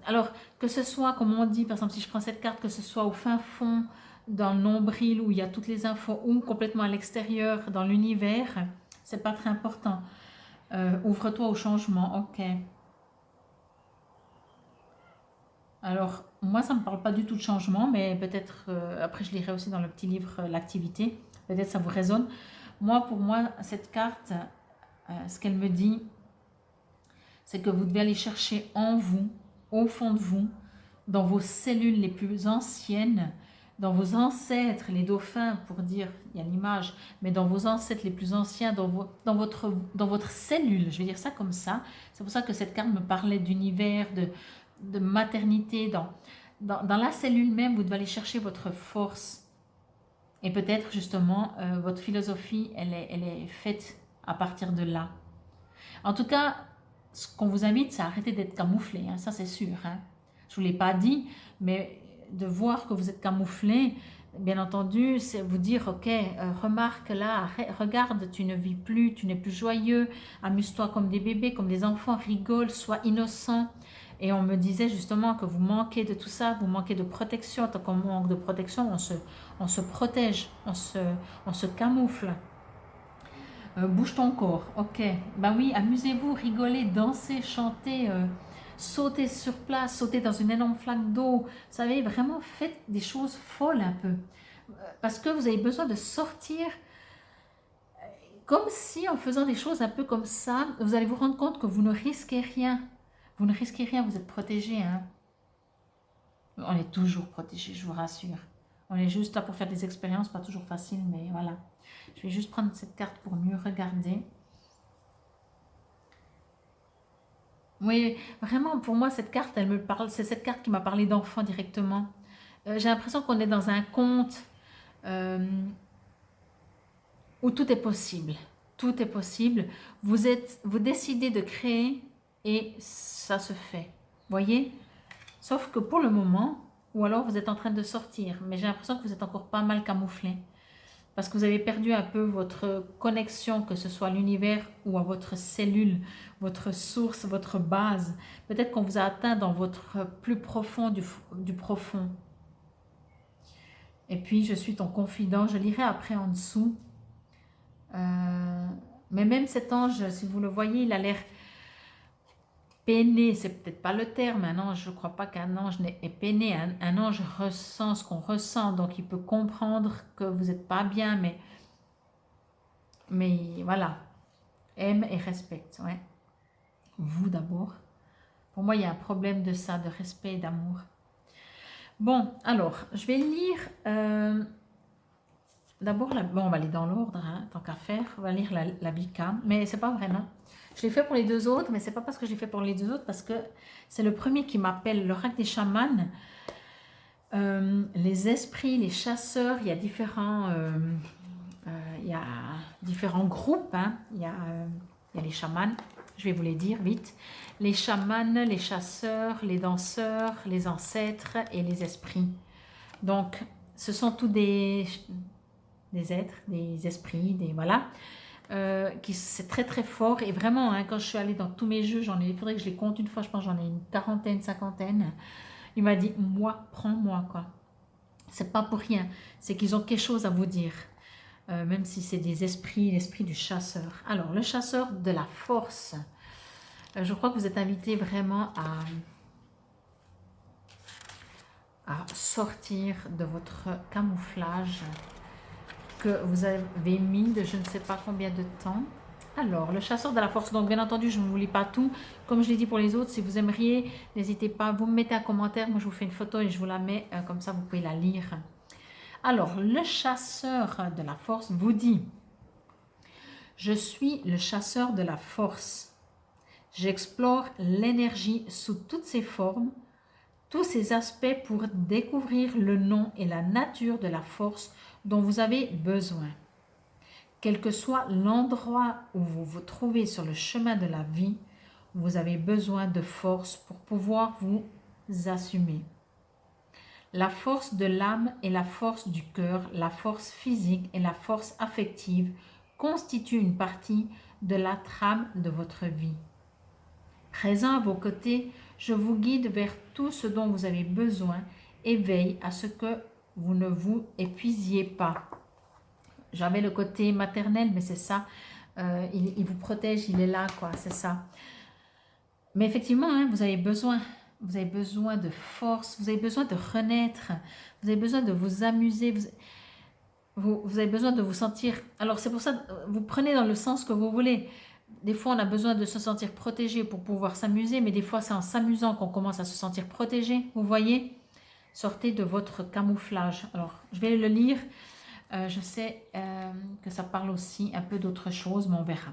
Alors, que ce soit, comme on dit, par exemple, si je prends cette carte, que ce soit au fin fond, dans le nombril, où il y a toutes les infos, ou complètement à l'extérieur, dans l'univers, c'est pas très important. Ouvre-toi au changement, ok. Alors, moi, ça ne me parle pas du tout de changement, mais peut-être, après, je lirai aussi dans le petit livre l'activité, peut-être ça vous résonne. Moi, pour moi, cette carte, ce qu'elle me dit, c'est que vous devez aller chercher en vous, au fond de vous, dans vos cellules les plus anciennes, dans vos ancêtres, les dauphins, pour dire, il y a l'image, mais dans vos ancêtres les plus anciens, dans votre cellule, je vais dire ça comme ça. C'est pour ça que cette carte me parlait d'univers, de maternité. Dans la cellule même, vous devez aller chercher votre force. Et peut-être justement, votre philosophie, elle est faite à partir de là. En tout cas, ce qu'on vous invite, c'est à arrêter d'être camouflé, hein, ça c'est sûr. Hein. Je ne vous l'ai pas dit, mais de voir que vous êtes camouflé, bien entendu, c'est vous dire, ok, remarque là, regarde, tu ne vis plus, tu n'es plus joyeux, amuse-toi comme des bébés, comme des enfants, rigole, sois innocent. Et on me disait justement que vous manquez de tout ça, vous manquez de protection. Tant qu'on manque de protection, on se protège, on se camoufle. Bouge ton corps, ok. Bah oui, amusez-vous, rigolez, dansez, chantez, sautez sur place, sautez dans une énorme flaque d'eau. Vous savez, vraiment faites des choses folles un peu. Parce que vous avez besoin de sortir, comme si en faisant des choses un peu comme ça, vous allez vous rendre compte que vous ne risquez rien. Vous ne risquez rien, vous êtes protégé. Hein. On est toujours protégé, je vous rassure. On est juste là pour faire des expériences, pas toujours facile, mais voilà. Je vais juste prendre cette carte pour mieux regarder. Oui, vraiment, pour moi, cette carte, elle me parle. C'est cette carte qui m'a parlé d'enfant directement. J'ai l'impression qu'on est dans un conte euh, où tout est possible. Tout est possible. Vous décidez de créer et ça se fait. Voyez? Sauf que pour le moment, ou alors vous êtes en train de sortir, mais j'ai l'impression que vous êtes encore pas mal camouflé. parce que vous avez perdu un peu votre connexion, que ce soit à l'univers ou à votre cellule, votre source, votre base. Peut-être qu'on vous a atteint dans votre plus profond du profond. Et puis, je suis ton confident. Je lirai après en dessous. Mais même cet ange, si vous le voyez, il a l'air peiné. C'est peut-être pas le terme. Un ange, je ne crois pas qu'un ange est peiné. Un ange ressent ce qu'on ressent. Donc, il peut comprendre que vous n'êtes pas bien. Mais voilà. Aime et respecte. Ouais. Vous d'abord. Pour moi, il y a un problème de ça, de respect et d'amour. Bon, alors, je vais lire... D'abord, bon, on va aller dans l'ordre, hein, tant qu'à faire. On va lire la Vika, mais c'est pas vraiment. Je l'ai fait pour les deux autres, mais c'est pas parce que j'ai fait pour les deux autres, parce que c'est le premier qui m'appelle l'oracle des chamans. Les esprits, les chasseurs, il y a différents groupes. Hein. Il y a les chamans, je vais vous les dire vite. Les chamans, les chasseurs, les danseurs, les ancêtres et les esprits. Donc, ce sont tous des êtres, des esprits, voilà, c'est très très fort. Et vraiment, hein, quand je suis allée dans tous mes jeux, il faudrait que je les compte une fois, je pense j'en ai une quarantaine, cinquantaine. Il m'a dit, moi, prends-moi, quoi. C'est pas pour rien, c'est qu'ils ont quelque chose à vous dire. Même si c'est des esprits, l'esprit du chasseur. Alors, le chasseur de la force. Je crois que vous êtes invité vraiment à sortir de votre camouflage que vous avez mis de je ne sais pas combien de temps. Alors, le chasseur de la force, donc bien entendu, je ne vous lis pas tout. Comme je l'ai dit pour les autres, si vous aimeriez, n'hésitez pas, vous me mettez un commentaire, moi je vous fais une photo et je vous la mets, comme ça vous pouvez la lire. Alors, le chasseur de la force vous dit, je suis le chasseur de la force. J'explore l'énergie sous toutes ses formes, tous ses aspects pour découvrir le nom et la nature de la force dont vous avez besoin. Quel que soit l'endroit où vous vous trouvez sur le chemin de la vie, vous avez besoin de force pour pouvoir vous assumer. La force de l'âme et la force du cœur, la force physique et la force affective constituent une partie de la trame de votre vie. Présent à vos côtés, je vous guide vers tout ce dont vous avez besoin et veille à ce que vous ne vous épuisiez pas. J'avais le côté maternel, mais c'est ça. Il vous protège, il est là, quoi, c'est ça. Mais effectivement, hein, vous avez besoin de force, vous avez besoin de renaître, vous avez besoin de vous amuser, vous avez besoin de vous sentir... Alors c'est pour ça, vous prenez dans le sens que vous voulez. Des fois, on a besoin de se sentir protégé pour pouvoir s'amuser, mais des fois, c'est en s'amusant qu'on commence à se sentir protégé. Vous voyez ? Sortez de votre camouflage. Alors, je vais le lire. Je sais que ça parle aussi un peu d'autre chose, mais on verra.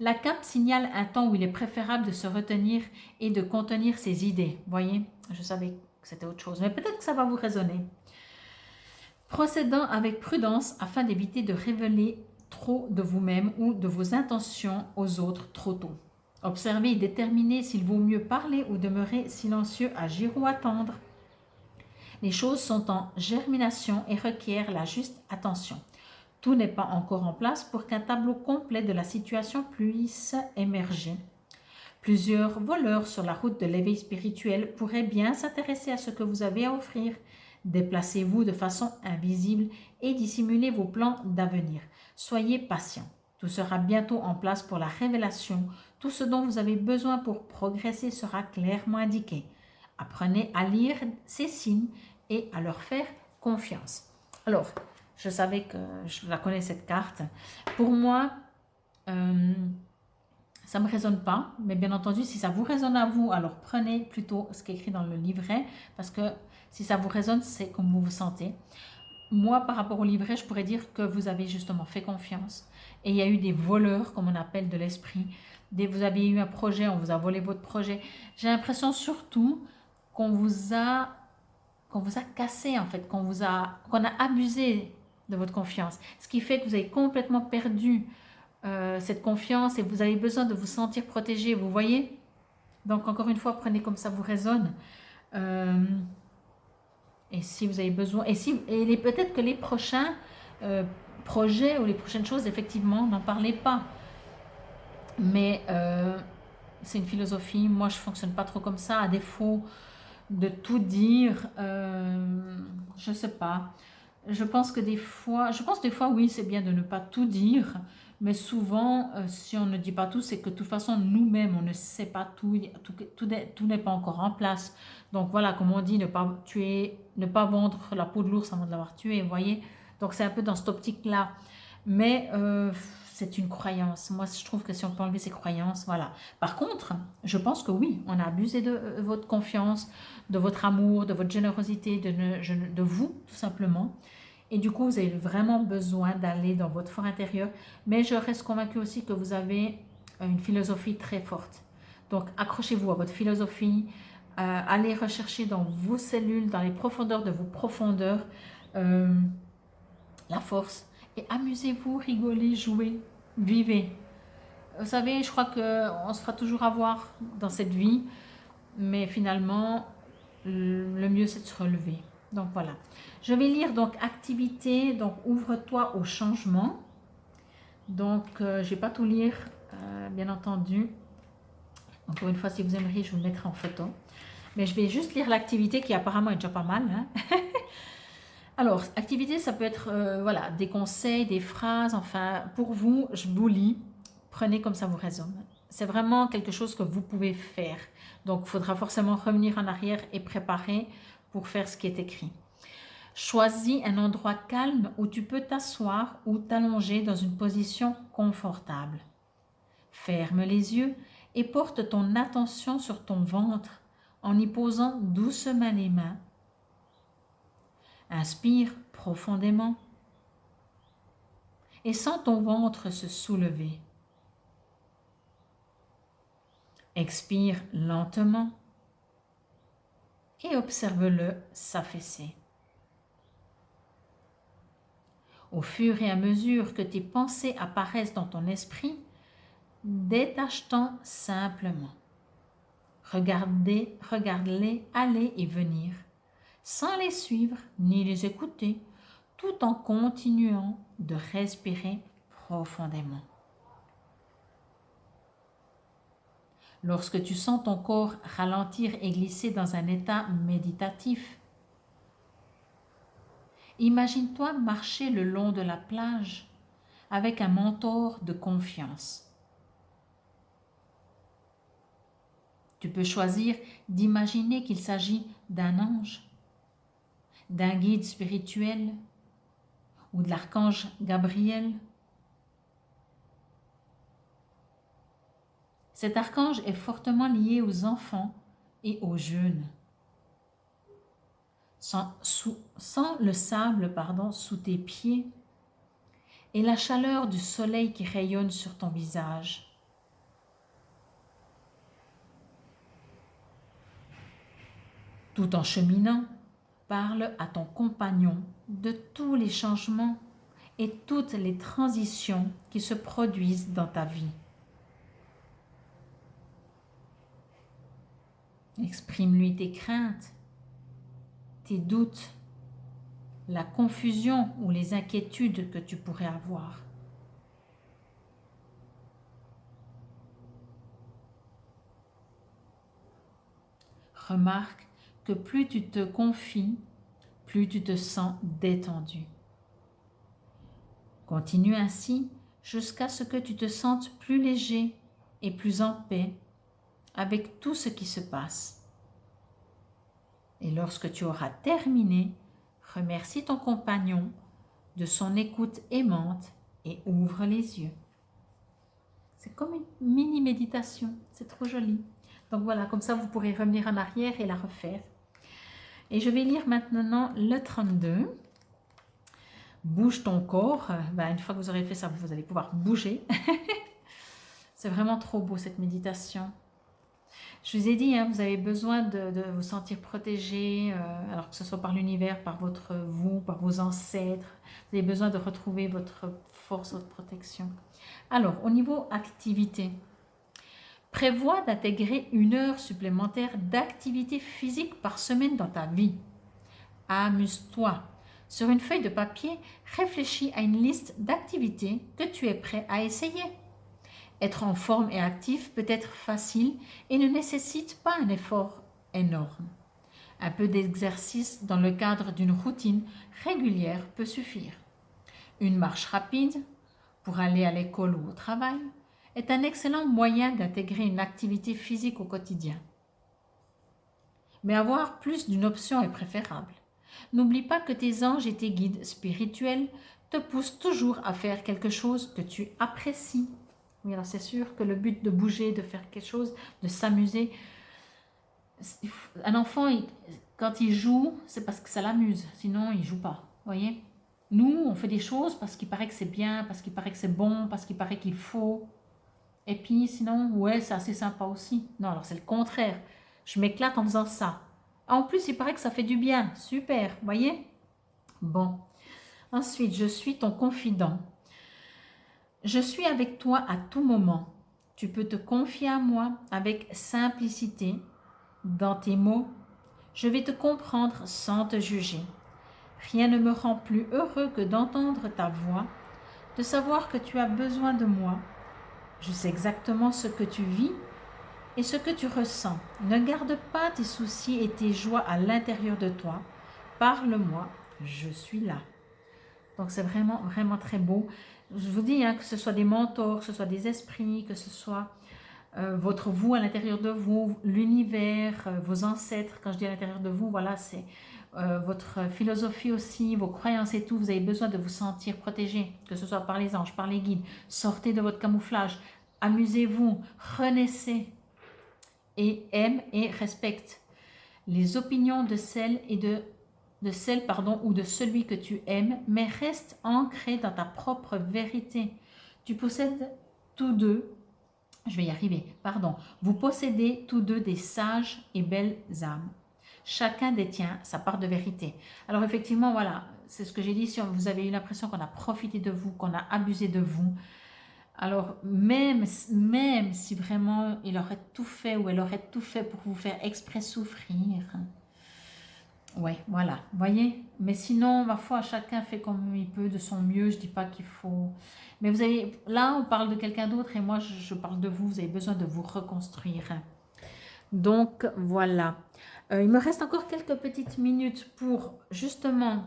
La cape signale un temps où il est préférable de se retenir et de contenir ses idées. Vous voyez ? Je savais que c'était autre chose, mais peut-être que ça va vous résonner. Procédant avec prudence afin d'éviter de révéler trop de vous-même ou de vos intentions aux autres trop tôt. Observez et déterminez s'il vaut mieux parler ou demeurer silencieux, agir ou attendre. Les choses sont en germination et requièrent la juste attention. Tout n'est pas encore en place pour qu'un tableau complet de la situation puisse émerger. Plusieurs voleurs sur la route de l'éveil spirituel pourraient bien s'intéresser à ce que vous avez à offrir. Déplacez-vous de façon invisible et dissimulez vos plans d'avenir. Soyez patient. Tout sera bientôt en place pour la révélation. Tout ce dont vous avez besoin pour progresser sera clairement indiqué. Apprenez à lire ces signes et à leur faire confiance. Alors, je savais que je la connais cette carte. Pour moi, ça ne me résonne pas, mais bien entendu, si ça vous résonne à vous, alors prenez plutôt ce qui est écrit dans le livret, parce que si ça vous résonne, c'est comme vous vous sentez. Moi, par rapport au livret, je pourrais dire que vous avez justement fait confiance. Et il y a eu des voleurs, comme on appelle, de l'esprit. Vous avez eu un projet, on vous a volé votre projet. J'ai l'impression surtout qu'on vous a cassé, en fait, qu'on a abusé de votre confiance. Ce qui fait que vous avez complètement perdu cette confiance et vous avez besoin de vous sentir protégé, vous voyez? Donc, encore une fois, prenez comme ça vous résonne. Et si vous avez besoin, et peut-être que les prochains projets ou les prochaines choses, effectivement, n'en parlez pas. Mais c'est une philosophie. Moi, je ne fonctionne pas trop comme ça. À défaut de tout dire, je ne sais pas. Je pense des fois, oui, c'est bien de ne pas tout dire. Mais souvent, si on ne dit pas tout, c'est que de toute façon, nous-mêmes, on ne sait pas tout. Tout n'est pas encore en place. Donc voilà, comme on dit, ne pas tuer, ne pas vendre la peau de l'ours avant de l'avoir tué, vous voyez. Donc c'est un peu dans cette optique-là. Mais c'est une croyance. Moi, je trouve que si on peut enlever ces croyances, voilà. Par contre, je pense que oui, on a abusé de votre confiance, de votre amour, de votre générosité, de vous, tout simplement. Et du coup, vous avez vraiment besoin d'aller dans votre fort intérieur. Mais je reste convaincue aussi que vous avez une philosophie très forte. Donc, accrochez-vous à votre philosophie. Allez rechercher dans vos cellules, dans les profondeurs de vos profondeurs, la force. Et amusez-vous, rigolez, jouez, vivez. Vous savez, je crois qu'on se fera toujours avoir dans cette vie. Mais finalement, le mieux, c'est de se relever. Donc voilà. Je vais lire donc activité, donc ouvre-toi au changement. Donc je ne vais pas tout lire, bien entendu. Encore une fois, si vous aimeriez, je vous le mettrai en photo. Mais je vais juste lire l'activité qui apparemment est déjà pas mal. Hein. Alors, activité, ça peut être voilà, des conseils, des phrases. Enfin, pour vous, je vous lis. Prenez comme ça vous résonne. C'est vraiment quelque chose que vous pouvez faire. Donc, il faudra forcément revenir en arrière et préparer pour faire ce qui est écrit. Choisis un endroit calme où tu peux t'asseoir ou t'allonger dans une position confortable. Ferme les yeux et porte ton attention sur ton ventre en y posant doucement les mains. Inspire profondément et sens ton ventre se soulever. Expire lentement et observe-le s'affaisser. Au fur et à mesure que tes pensées apparaissent dans ton esprit, détache-t'en simplement. Regarde-les aller et venir, sans les suivre ni les écouter, tout en continuant de respirer profondément. Lorsque tu sens ton corps ralentir et glisser dans un état méditatif, imagine-toi marcher le long de la plage avec un mentor de confiance. Tu peux choisir d'imaginer qu'il s'agit d'un ange, d'un guide spirituel ou de l'archange Gabriel. Cet archange est fortement lié aux enfants et aux jeunes. Sens le sable sous tes pieds et la chaleur du soleil qui rayonne sur ton visage. Tout en cheminant, parle à ton compagnon de tous les changements et toutes les transitions qui se produisent dans ta vie. Exprime-lui tes craintes, tes doutes, la confusion ou les inquiétudes que tu pourrais avoir. Remarque que plus tu te confies, plus tu te sens détendu. Continue ainsi jusqu'à ce que tu te sentes plus léger et plus en paix avec tout ce qui se passe. Et lorsque tu auras terminé, remercie ton compagnon de son écoute aimante et ouvre les yeux. C'est comme une mini-méditation, c'est trop joli. Donc voilà, comme ça vous pourrez revenir en arrière et la refaire. Et je vais lire maintenant le 32. Bouge ton corps. Une fois que vous aurez fait ça, vous allez pouvoir bouger. C'est vraiment trop beau cette méditation. Je vous ai dit, vous avez besoin de vous sentir protégé, alors que ce soit par l'univers, par par vos ancêtres. Vous avez besoin de retrouver votre force, votre protection. Alors, au niveau activité, prévois d'intégrer 1 heure supplémentaire d'activité physique par semaine dans ta vie. Amuse-toi. Sur une feuille de papier, réfléchis à une liste d'activités que tu es prêt à essayer. Être en forme et actif peut être facile et ne nécessite pas un effort énorme. Un peu d'exercice dans le cadre d'une routine régulière peut suffire. Une marche rapide pour aller à l'école ou au travail est un excellent moyen d'intégrer une activité physique au quotidien. Mais avoir plus d'une option est préférable. N'oublie pas que tes anges et tes guides spirituels te poussent toujours à faire quelque chose que tu apprécies. Oui, alors c'est sûr que le but de bouger, de faire quelque chose, de s'amuser, un enfant, quand il joue, c'est parce que ça l'amuse, sinon il ne joue pas, voyez. Nous, on fait des choses parce qu'il paraît que c'est bien, parce qu'il paraît que c'est bon, parce qu'il paraît qu'il faut. Et puis sinon, ouais, c'est assez sympa aussi. Non, alors c'est le contraire. Je m'éclate en faisant ça. En plus, il paraît que ça fait du bien. Super, voyez? Bon. Ensuite, je suis ton confident. Je suis avec toi à tout moment. Tu peux te confier à moi avec simplicité dans tes mots. Je vais te comprendre sans te juger. Rien ne me rend plus heureux que d'entendre ta voix, de savoir que tu as besoin de moi. Je sais exactement ce que tu vis et ce que tu ressens. Ne garde pas tes soucis et tes joies à l'intérieur de toi. Parle-moi, je suis là. Donc c'est vraiment, vraiment très beau. Je vous dis, que ce soit des mentors, que ce soit des esprits, que ce soit votre vous à l'intérieur de vous, l'univers, vos ancêtres, quand je dis à l'intérieur de vous, voilà, c'est votre philosophie aussi, vos croyances et tout, vous avez besoin de vous sentir protégé, que ce soit par les anges, par les guides. Sortez de votre camouflage, amusez-vous, renaissez et aime et respecte les opinions de celle ou de celui que tu aimes, mais reste ancré dans ta propre vérité. Tu possèdes tous deux, je vais y arriver, pardon, vous possédez tous deux des sages et belles âmes. Chacun détient sa part de vérité. Alors effectivement, voilà, c'est ce que j'ai dit, si vous avez eu l'impression qu'on a profité de vous, qu'on a abusé de vous, alors même si vraiment il aurait tout fait ou elle aurait tout fait pour vous faire exprès souffrir, ouais, voilà, voyez. Mais sinon, ma foi, chacun fait comme il peut de son mieux. Je dis pas qu'il faut. Mais vous avez, là, on parle de quelqu'un d'autre et moi, je parle de vous. Vous avez besoin de vous reconstruire. Donc, voilà. Il me reste encore quelques petites minutes pour, justement,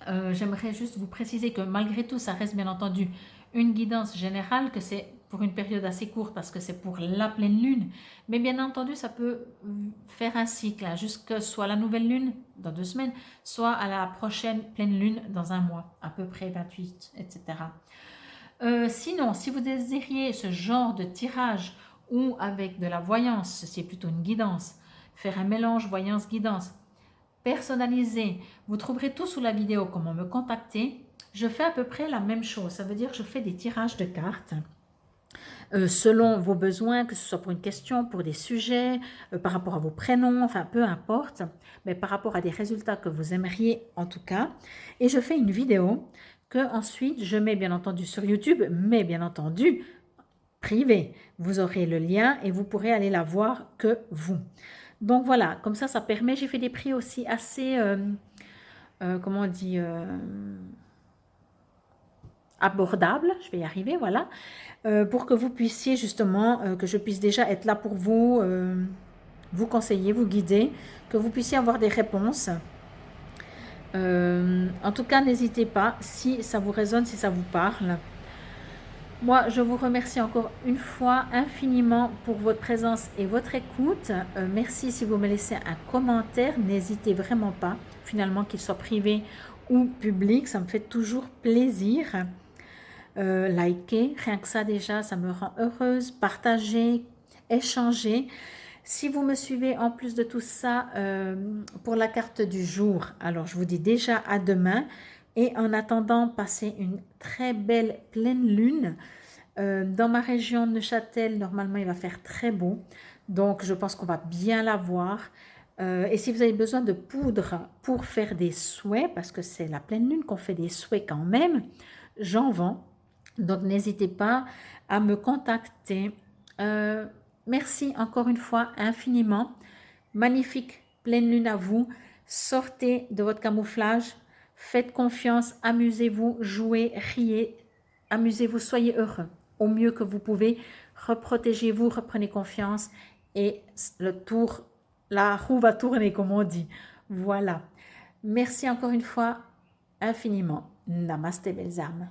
j'aimerais juste vous préciser que malgré tout, ça reste bien entendu une guidance générale, que c'est pour une période assez courte parce que c'est pour la pleine lune. Mais bien entendu, ça peut faire un cycle, jusque soit la nouvelle lune dans 2 semaines, soit à la prochaine pleine lune dans un mois, à peu près 28, etc. Sinon, si vous désiriez ce genre de tirage ou avec de la voyance, ceci est plutôt une guidance, faire un mélange voyance-guidance, personnalisé, vous trouverez tout sous la vidéo comment me contacter. Je fais à peu près la même chose, ça veut dire que je fais des tirages de cartes selon vos besoins, que ce soit pour une question, pour des sujets, par rapport à vos prénoms, enfin peu importe, mais par rapport à des résultats que vous aimeriez en tout cas. Et je fais une vidéo que ensuite je mets bien entendu sur YouTube, mais bien entendu privée. Vous aurez le lien et vous pourrez aller la voir que vous. Donc voilà, comme ça permet, j'ai fait des prix aussi assez, comment on dit, abordables, je vais y arriver, voilà, pour que vous puissiez justement, que je puisse déjà être là pour vous, vous conseiller, vous guider, que vous puissiez avoir des réponses. En tout cas, n'hésitez pas, si ça vous résonne, si ça vous parle. Moi, je vous remercie encore une fois infiniment pour votre présence et votre écoute. Merci si vous me laissez un commentaire. N'hésitez vraiment pas, finalement, qu'il soit privé ou public. Ça me fait toujours plaisir. Likez, rien que ça déjà, ça me rend heureuse. Partagez, échangez. Si vous me suivez en plus de tout ça pour la carte du jour, alors je vous dis déjà à demain. Et en attendant, passez une très belle pleine lune. Dans ma région de Neuchâtel, normalement, il va faire très beau. Donc, je pense qu'on va bien la voir. Et si vous avez besoin de poudre pour faire des souhaits, parce que c'est la pleine lune qu'on fait des souhaits quand même, j'en vends. Donc, n'hésitez pas à me contacter. Merci encore une fois infiniment. Magnifique pleine lune à vous. Sortez de votre camouflage. Faites confiance, amusez-vous, jouez, riez, amusez-vous, soyez heureux au mieux que vous pouvez. Reprotégez-vous, reprenez confiance et la roue va tourner comme on dit. Voilà. Merci encore une fois infiniment. Namasté, belles âmes.